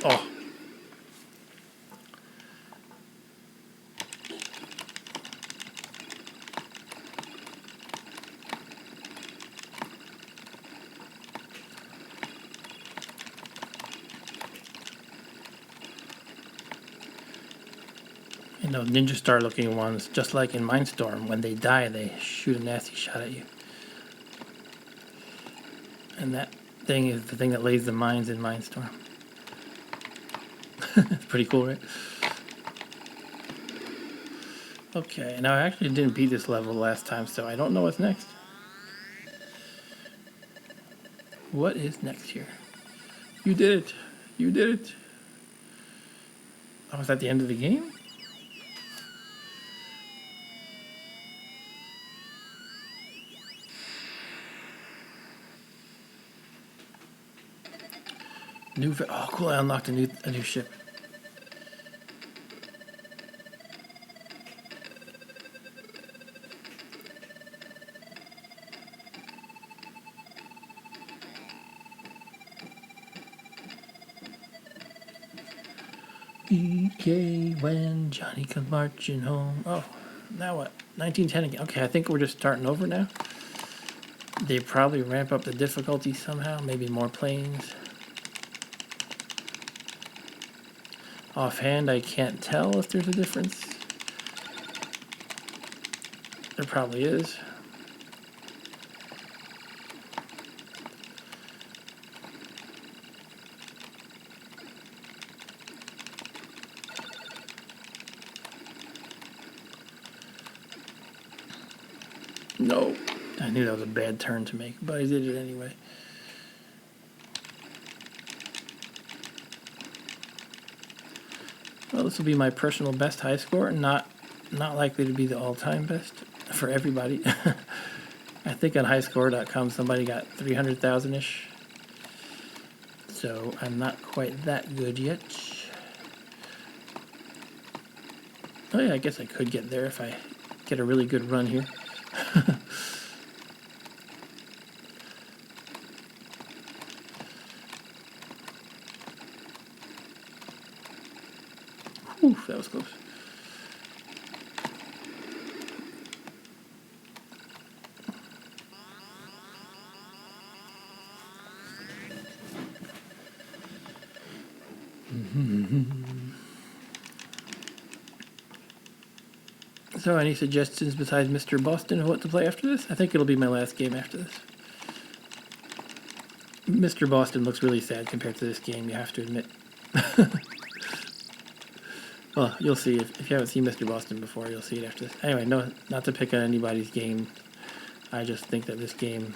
Oh. You know, ninja star looking ones, just like in Mindstorm, when they die, they shoot a nasty shot at you. And that thing is the thing that lays the mines in Mindstorm. It's pretty cool, right? Okay, now I actually didn't beat this level last time, so I don't know what's next. What is next here? You did it! You did it! Oh, was that the end of the game? Oh, cool! I unlocked a new ship. BK when Johnny comes marching home. Oh, now what? 1910 again. Okay, I think we're just starting over now. They probably ramp up the difficulty somehow. Maybe more planes. Offhand, I can't tell if there's a difference. There probably is. No. I knew that was a bad turn to make, but I did it anyway. Well, this will be my personal best high score, not likely to be the all-time best for everybody. I think on highscore.com somebody got 300,000-ish. So I'm not quite that good yet. Oh yeah, I guess I could get there if I get a really good run here. Whew, that was close. So, any suggestions besides Mr. Boston of what to play after this? I think it'll be my last game after this. Mr. Boston looks really sad compared to this game, you have to admit. Well, you'll see. If you haven't seen Mr. Boston before, you'll see it after this. Anyway, no, not to pick on anybody's game. I just think that this game,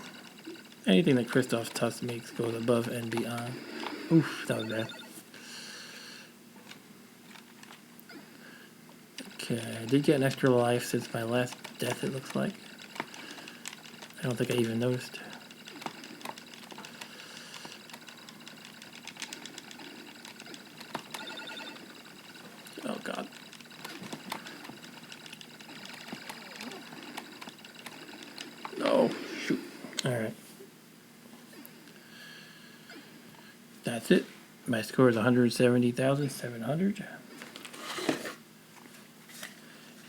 anything that Christoph Tuss makes goes above and beyond. Oof, that was bad. Okay, I did get an extra life since my last death, it looks like. I don't think I even noticed. Oh, God. No, shoot. All right. That's it. My score is 170,700.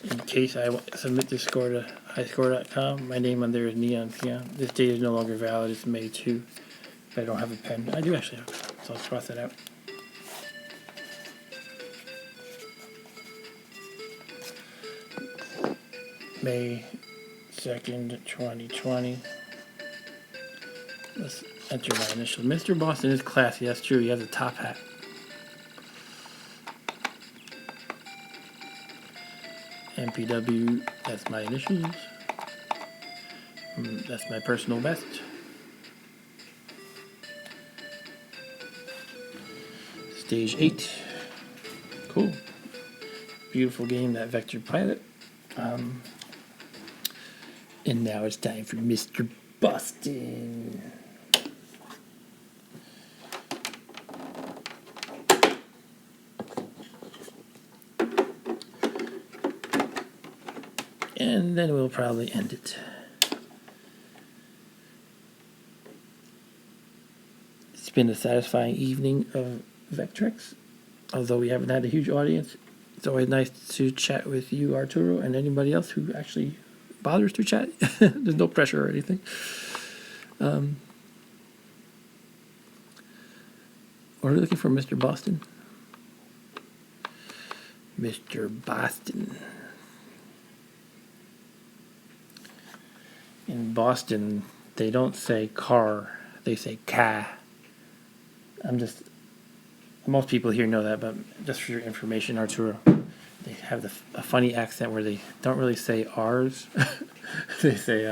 In case I submit this score to highscore.com, my name on there is Neon Peon. This date is no longer valid. It's May 2. But I don't have a pen. I do actually have a pen, so I'll cross it out. May 2nd, 2020. Let's enter my initials. Mr. Boston is classy. That's true. He has a top hat. MPW, that's my initials. That's my personal best. Stage 8. Cool. Beautiful game, that Vector Pilot. And now it's time for Mr. Boston. And then we'll probably end it. It's been a satisfying evening of Vectrex. Although we haven't had a huge audience, it's always nice to chat with you, Arturo, and anybody else who actually bothers to chat. There's no pressure or anything. We're looking for Mr. Boston. Mr. Boston. In Boston, they don't say car, they say car. Most people here know that, but just for your information, Arturo, they have a funny accent where they don't really say R's. They say,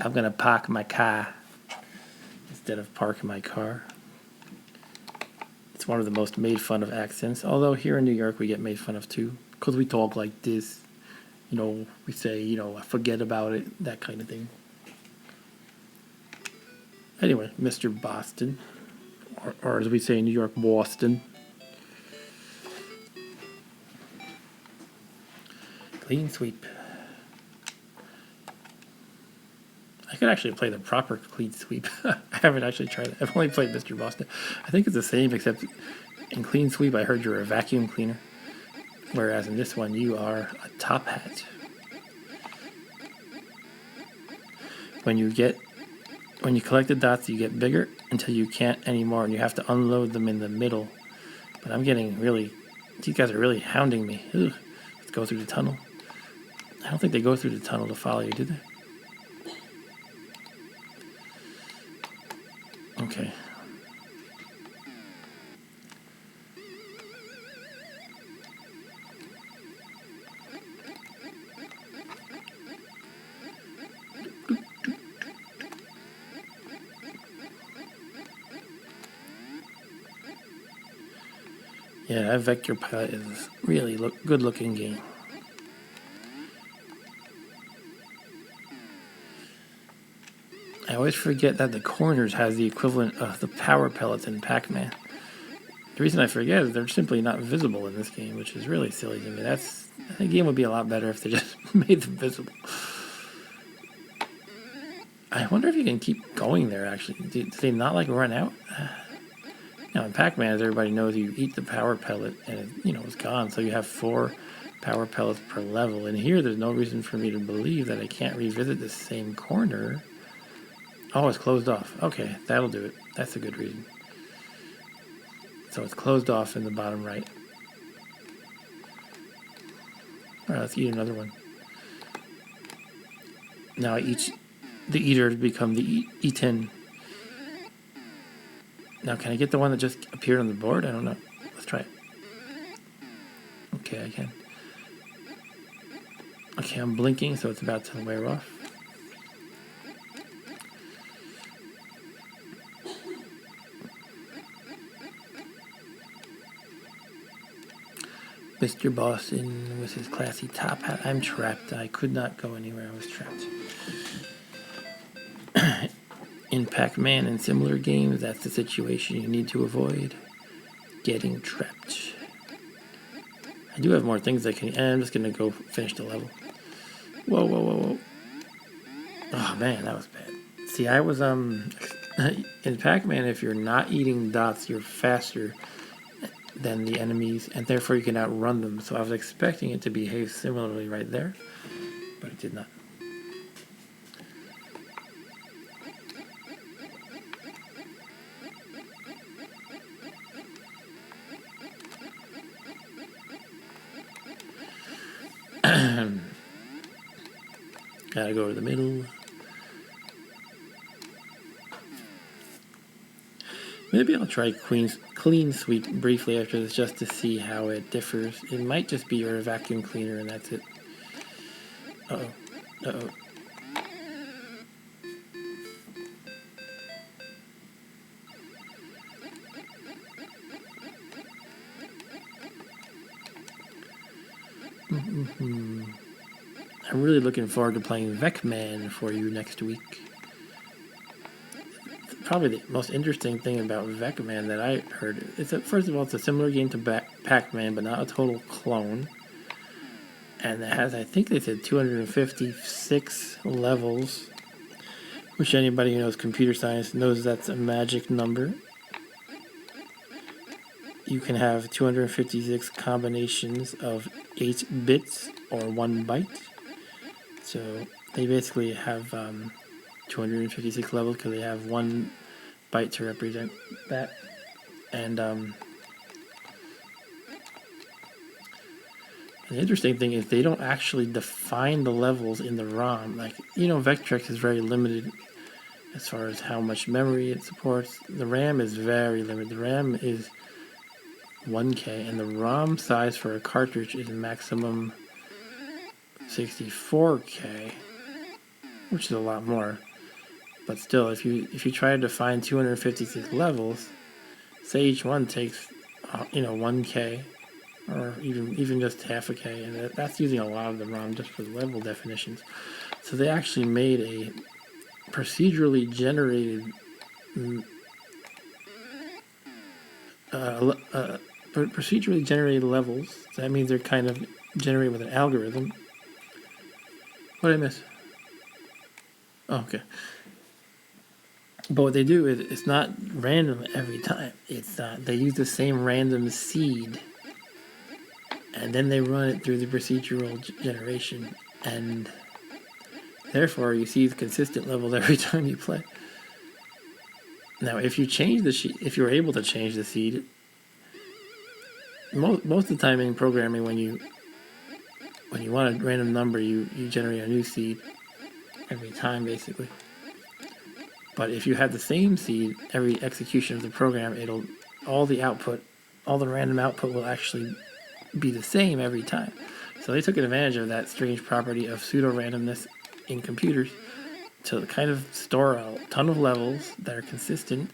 I'm going to park my car instead of park my car. It's one of the most made fun of accents, although here in New York we get made fun of too, because we talk like this. You know, we say, forget about it, that kind of thing. Anyway, Mr. Boston, or as we say in New York, Boston. Clean sweep. I could actually play the proper clean sweep. I haven't actually tried it. I've only played Mr. Boston. I think it's the same, except in clean sweep I heard you're a vacuum cleaner. Whereas in this one, you are a top hat. When you collect the dots, you get bigger until you can't anymore, and you have to unload them in the middle. But I'm getting these guys are really hounding me. Ugh. Let's go through the tunnel. I don't think they go through the tunnel to follow you, do they? Okay. Yeah, that Vector Pilot is really good looking game. I always forget that the corners has the equivalent of the power pellets in Pac-Man. The reason I forget is they're simply not visible in this game, which is really silly to me. The game would be a lot better if they just made them visible. I wonder if you can keep going there, actually. Do they not, run out? Now, in Pac-Man, as everybody knows, you eat the power pellet, and it's gone. So you have 4 power pellets per level. And here, there's no reason for me to believe that I can't revisit the same corner. Oh, it's closed off. Okay, that'll do it. That's a good reason. So it's closed off in the bottom right. All right, let's eat another one. Now the eaters become the eaten. Now, can I get the one that just appeared on the board? I don't know. Let's try it. Okay, I can. Okay, I'm blinking, so it's about to wear off. Mr. Boston with his classy top hat. I'm trapped. I could not go anywhere. I was trapped. In Pac-Man and similar games, that's the situation you need to avoid. Getting trapped. I do have more things I can... And I'm just going to go finish the level. Whoa, whoa, whoa, whoa. Oh, man, that was bad. See, I was... in Pac-Man, if you're not eating dots, you're faster than the enemies, and therefore you can outrun them. So I was expecting it to behave similarly right there, but it did not. Gotta go to the middle. Maybe I'll try Clean Sweep briefly after this just to see how it differs. It might just be your vacuum cleaner and that's it. Uh-oh. Uh-oh. I'm really looking forward to playing Vectrex for you next week. Probably the most interesting thing about Vectrex that I heard is that, first of all, it's a similar game to Pac-Man, but not a total clone. And it has, I think they said, 256 levels, which anybody who knows computer science knows that's a magic number. You can have 256 combinations of 8 bits or 1 byte. So they basically have 256 levels because they have 1 byte to represent that. And the interesting thing is they don't actually define the levels in the ROM. Like, you know, Vectrex is very limited as far as how much memory it supports. The RAM is very limited. The RAM is 1K, and the ROM size for a cartridge is maximum 64K, which is a lot more. But still, if you try to find 256 levels, say each one takes 1K or even just half a K, and that's using a lot of the ROM just for the level definitions. So they actually made a procedurally generated levels. So that means they're kind of generated with an algorithm. What did I miss? Oh, okay. But what they do is it's not random every time. It's they use the same random seed, and then they run it through the procedural generation, and therefore you see the consistent levels every time you play. Now, if you change if you're able to change the seed, most of the time in programming, when you want a random number, you generate a new seed every time, basically. But if you have the same seed every execution of the program, all the random output will actually be the same every time. So they took advantage of that strange property of pseudo-randomness in computers to kind of store a ton of levels that are consistent,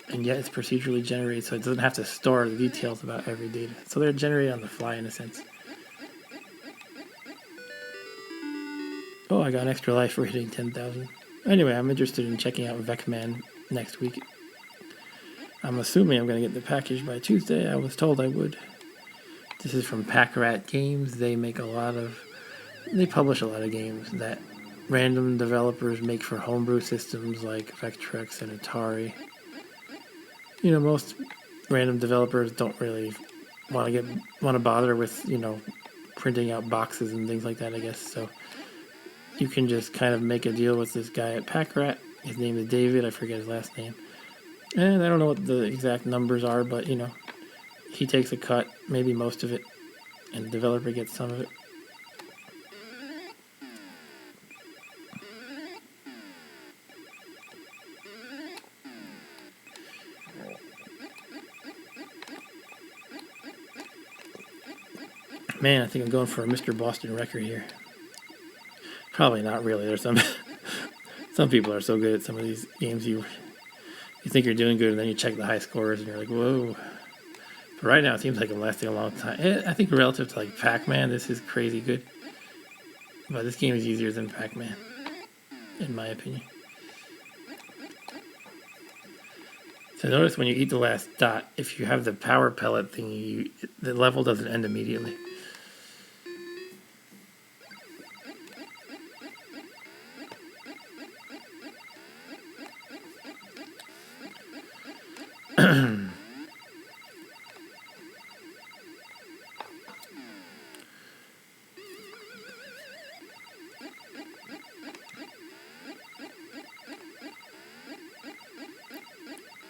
and yet it's procedurally generated, so it doesn't have to store the details about every data. So they're generated on the fly in a sense. Oh, I got an extra life for hitting 10,000. Anyway, I'm interested in checking out Vectrex next week. I'm assuming I'm going to get the package by Tuesday. I was told I would. This is from Pack-Rat Games. They publish a lot of games that random developers make for homebrew systems like Vectrex and Atari. You know, most random developers don't really want to bother with, printing out boxes and things like that, I guess. So you can just kind of make a deal with this guy at Pack-Rat. His name is David. I forget his last name. And I don't know what the exact numbers are, but, he takes a cut, maybe most of it, and the developer gets some of it. Man, I think I'm going for a Mr. Boston record here. Probably not really. There's some people are so good at some of these games you think you're doing good, and then you check the high scores and you're like, whoa. But right now, it seems like I'm lasting a long time. I think relative to like Pac-Man, this is crazy good. But this game is easier than Pac-Man, in my opinion. So notice when you eat the last dot, if you have the power pellet thing, the level doesn't end immediately.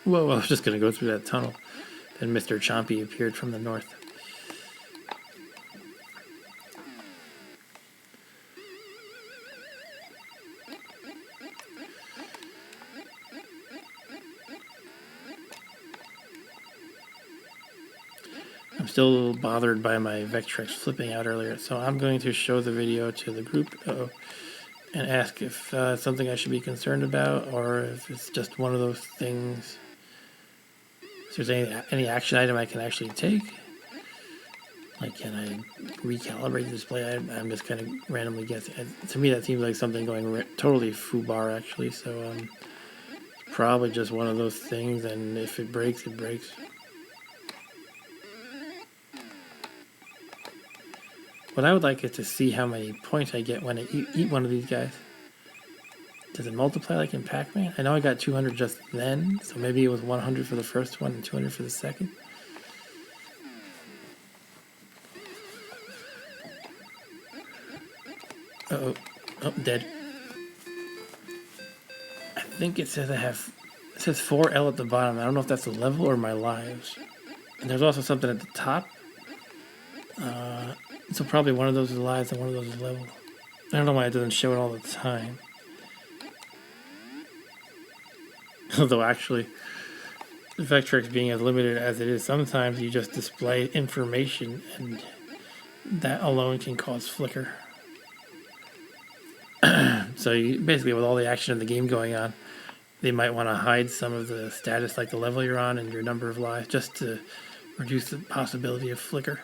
Whoa, I was just going to go through that tunnel. Then Mr. Chompy appeared from the north. I'm still a little bothered by my Vectrex flipping out earlier, so I'm going to show the video to the group and ask if it's something I should be concerned about, or if it's just one of those things. If there's any action item I can actually take. Like, can I recalibrate the display? I'm just kind of randomly guessing. To me, that seems like something going totally foobar, actually. So, probably just one of those things, and if it breaks, it breaks. What I would like is to see how many points I get when I eat one of these guys. Does it multiply like in Pac-Man? I know I got 200 just then, so maybe it was 100 for the first one and 200 for the second. Uh-oh. Oh, dead. I think it says it says 4L at the bottom. I don't know if that's the level or my lives. And there's also something at the top. So probably one of those is lives and one of those is level. I don't know why it doesn't show it all the time. Although actually, Vectrex being as limited as it is, sometimes you just display information and that alone can cause flicker. So you, basically with all the action of the game going on, they might want to hide some of the status like the level you're on and your number of lives just to reduce the possibility of flicker.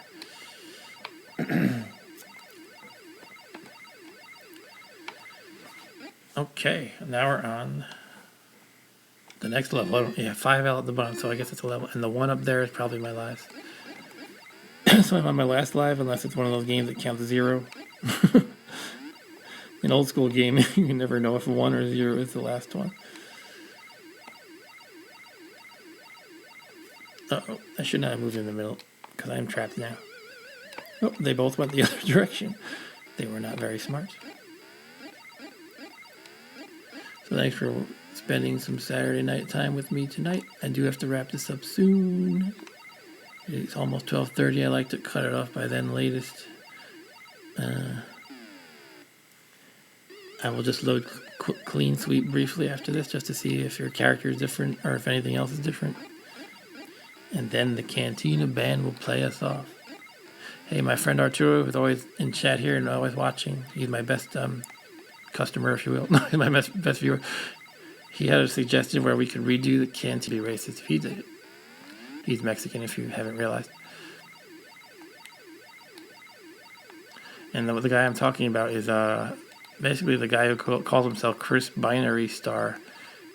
Okay, now we're on the next level. Yeah, 5L at the bottom, so I guess it's a level. And the one up there is probably my lives. So I'm on my last live, unless it's one of those games that counts 0. In old school gaming, you never know if 1 or 0 is the last one. Uh-oh, I should not have moved in the middle, because I am trapped now. Oh, they both went the other direction. They were not very smart. So thanks for spending some Saturday night time with me tonight. I do have to wrap this up soon. It's almost 12:30. I like to cut it off by then latest. I will just load clean sweep briefly after this just to see if your character is different or if anything else is different. And then the Cantina band will play us off. Hey, my friend Arturo, who's always in chat here and always watching. He's my best customer, if you will. No, he's my best viewer. He had a suggestion where we could redo the Cantina races. He did it. He's Mexican, if you haven't realized. And the guy I'm talking about is basically the guy who calls himself Chris Binary Star.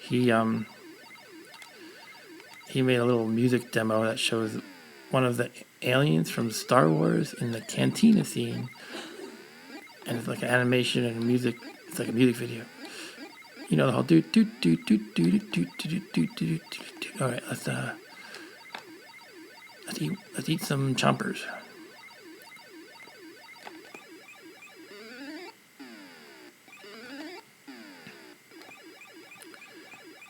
He made a little music demo that shows one of the aliens from Star Wars in the cantina scene, and it's like an animation and music. It's like a music video. You know the whole do do do do do do do do do do do. All right, let's eat some chompers.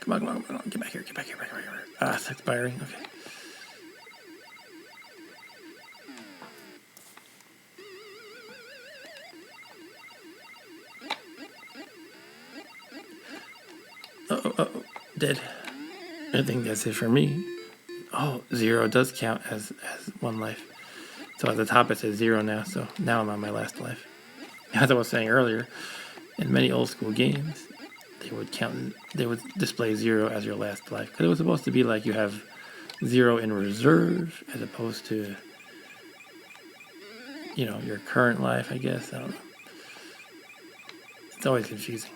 Come on, get back here. Ah, it's expiring. Okay. Oh, dead. I think that's it for me. Oh, 0 does count as 1 life. So at the top it says 0 now, so now I'm on my last life. As I was saying earlier, in many old school games, they would display 0 as your last life. Because it was supposed to be like you have 0 in reserve as opposed to, you know, your current life, I guess. I don't know. It's always confusing.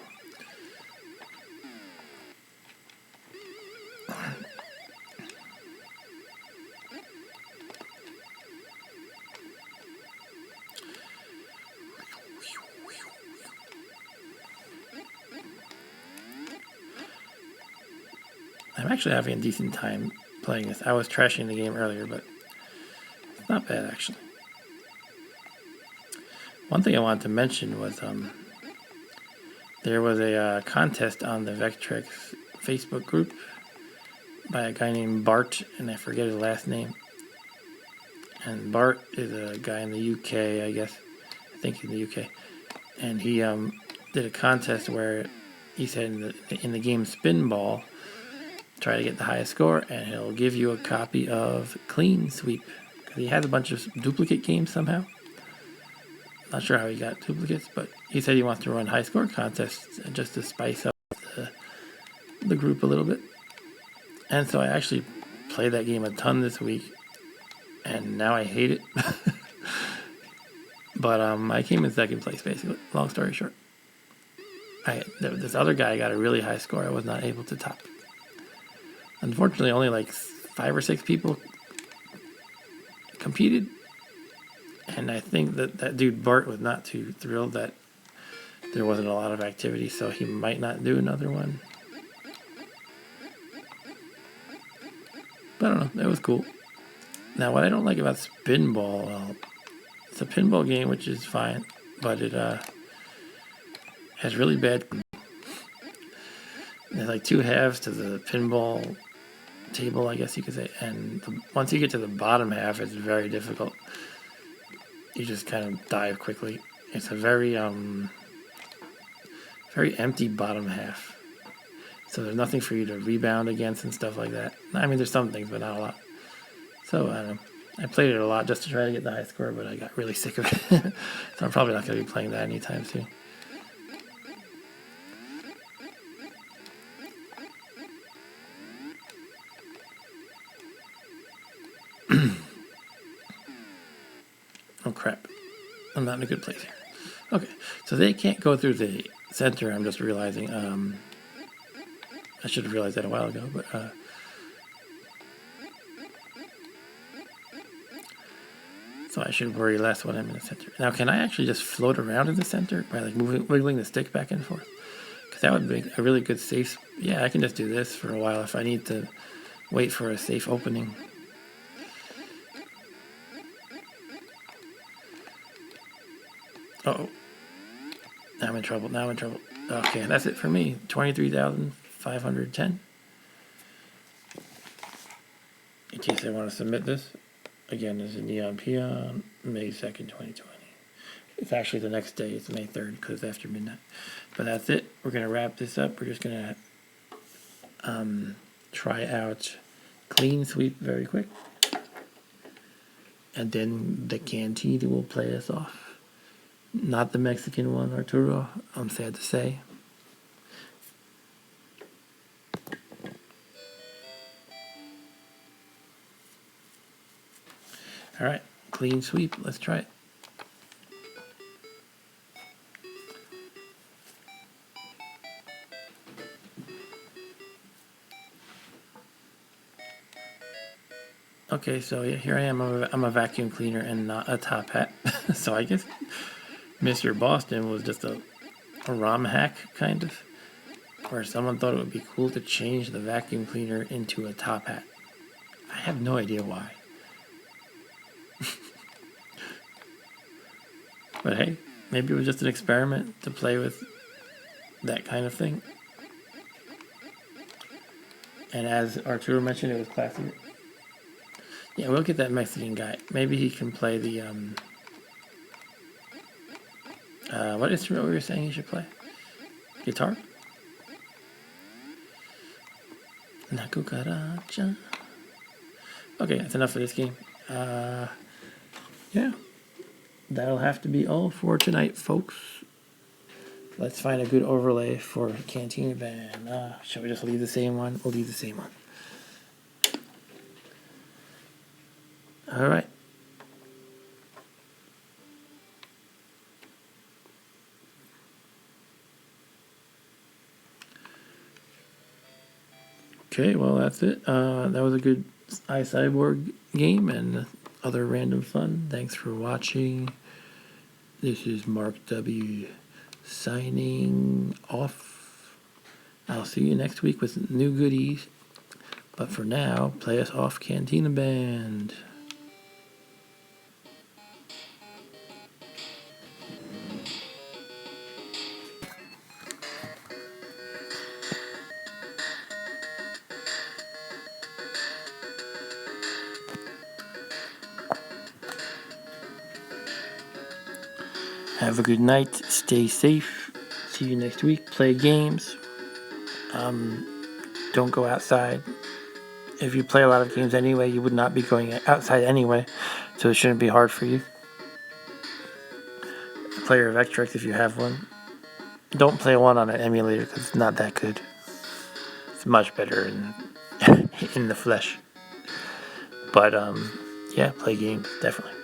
I'm actually having a decent time playing this. I was trashing the game earlier, but it's not bad, actually. One thing I wanted to mention was there was a contest on the Vectrex Facebook group by a guy named Bart, and I forget his last name. And Bart is a guy in the UK, I guess. I think in the UK. And he did a contest where he said in the game Spinball, try to get the highest score, and he'll give you a copy of Clean Sweep. Because he has a bunch of duplicate games somehow. Not sure how he got duplicates, but he said he wants to run high score contests just to spice up the group a little bit. And so I actually played that game a ton this week, and now I hate it. But I came in second place, basically. Long story short. This other guy got a really high score I was not able to top. Unfortunately, only like 5 or 6 people competed. And I think that dude Bart was not too thrilled that there wasn't a lot of activity, so he might not do another one. But I don't know, it was cool. Now, what I don't like about Spinball, well, it's a pinball game, which is fine, but it has really bad... There's like 2 halves to the pinball table, I guess you could say, and once you get to the bottom half, it's very difficult. You just kind of dive quickly. It's a very empty bottom half, so there's nothing for you to rebound against and stuff like that. I mean, there's some things, but not a lot. So I don't know. I played it a lot just to try to get the high score, but I got really sick of it. So I'm probably not going to be playing that anytime soon. Oh crap, I'm not in a good place here. Okay, so they can't go through the center, I'm just realizing. I should have realized that a while ago, but so I should worry less when I'm in the center. Now, can I actually just float around in the center by like wiggling the stick back and forth? Because that would make a really good safe... Yeah, I can just do this for a while if I need to wait for a safe opening. Uh-oh. Now I'm in trouble. Okay, that's it for me. 23,510. In case I want to submit this. Again, this is Neon Peon, May 2nd, 2020. It's actually the next day. It's May 3rd because it's after midnight. But that's it. We're going to wrap this up. We're just going to try out Clean Sweep very quick. And then the Canteen will play us off. Not the Mexican one, Arturo, I'm sad to say. Alright, Clean Sweep, let's try it. Okay, so yeah, here I am. I'm a vacuum cleaner and not a top hat. So I guess Mr. Boston was just a ROM hack, kind of, where someone thought it would be cool to change the vacuum cleaner into a top hat. I have no idea why. But hey, maybe it was just an experiment to play with that kind of thing. And as Arturo mentioned, it was classy. Yeah, we'll get that Mexican guy. Maybe he can play the, what instrument were you saying he should play? Guitar? La cucaracha. Okay, that's enough for this game. Yeah. That'll have to be all for tonight, folks. Let's find a good overlay for Cantina Band. Shall we just leave the same one? We'll leave the same one. All right. Okay, well, that's it. That was a good iCyborg game and other random fun. Thanks for watching. This is Mark W. signing off. I'll see you next week with new goodies. But for now, play us off, Cantina Band. Have a good night. Stay safe. See you next week. Play games. Don't go outside. If you play a lot of games anyway, you would not be going outside anyway, so it shouldn't be hard for you. Play your Vectrex if you have one. Don't play one on an emulator because it's not that good. It's much better in the flesh. But yeah, play games definitely.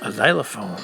A xylophone.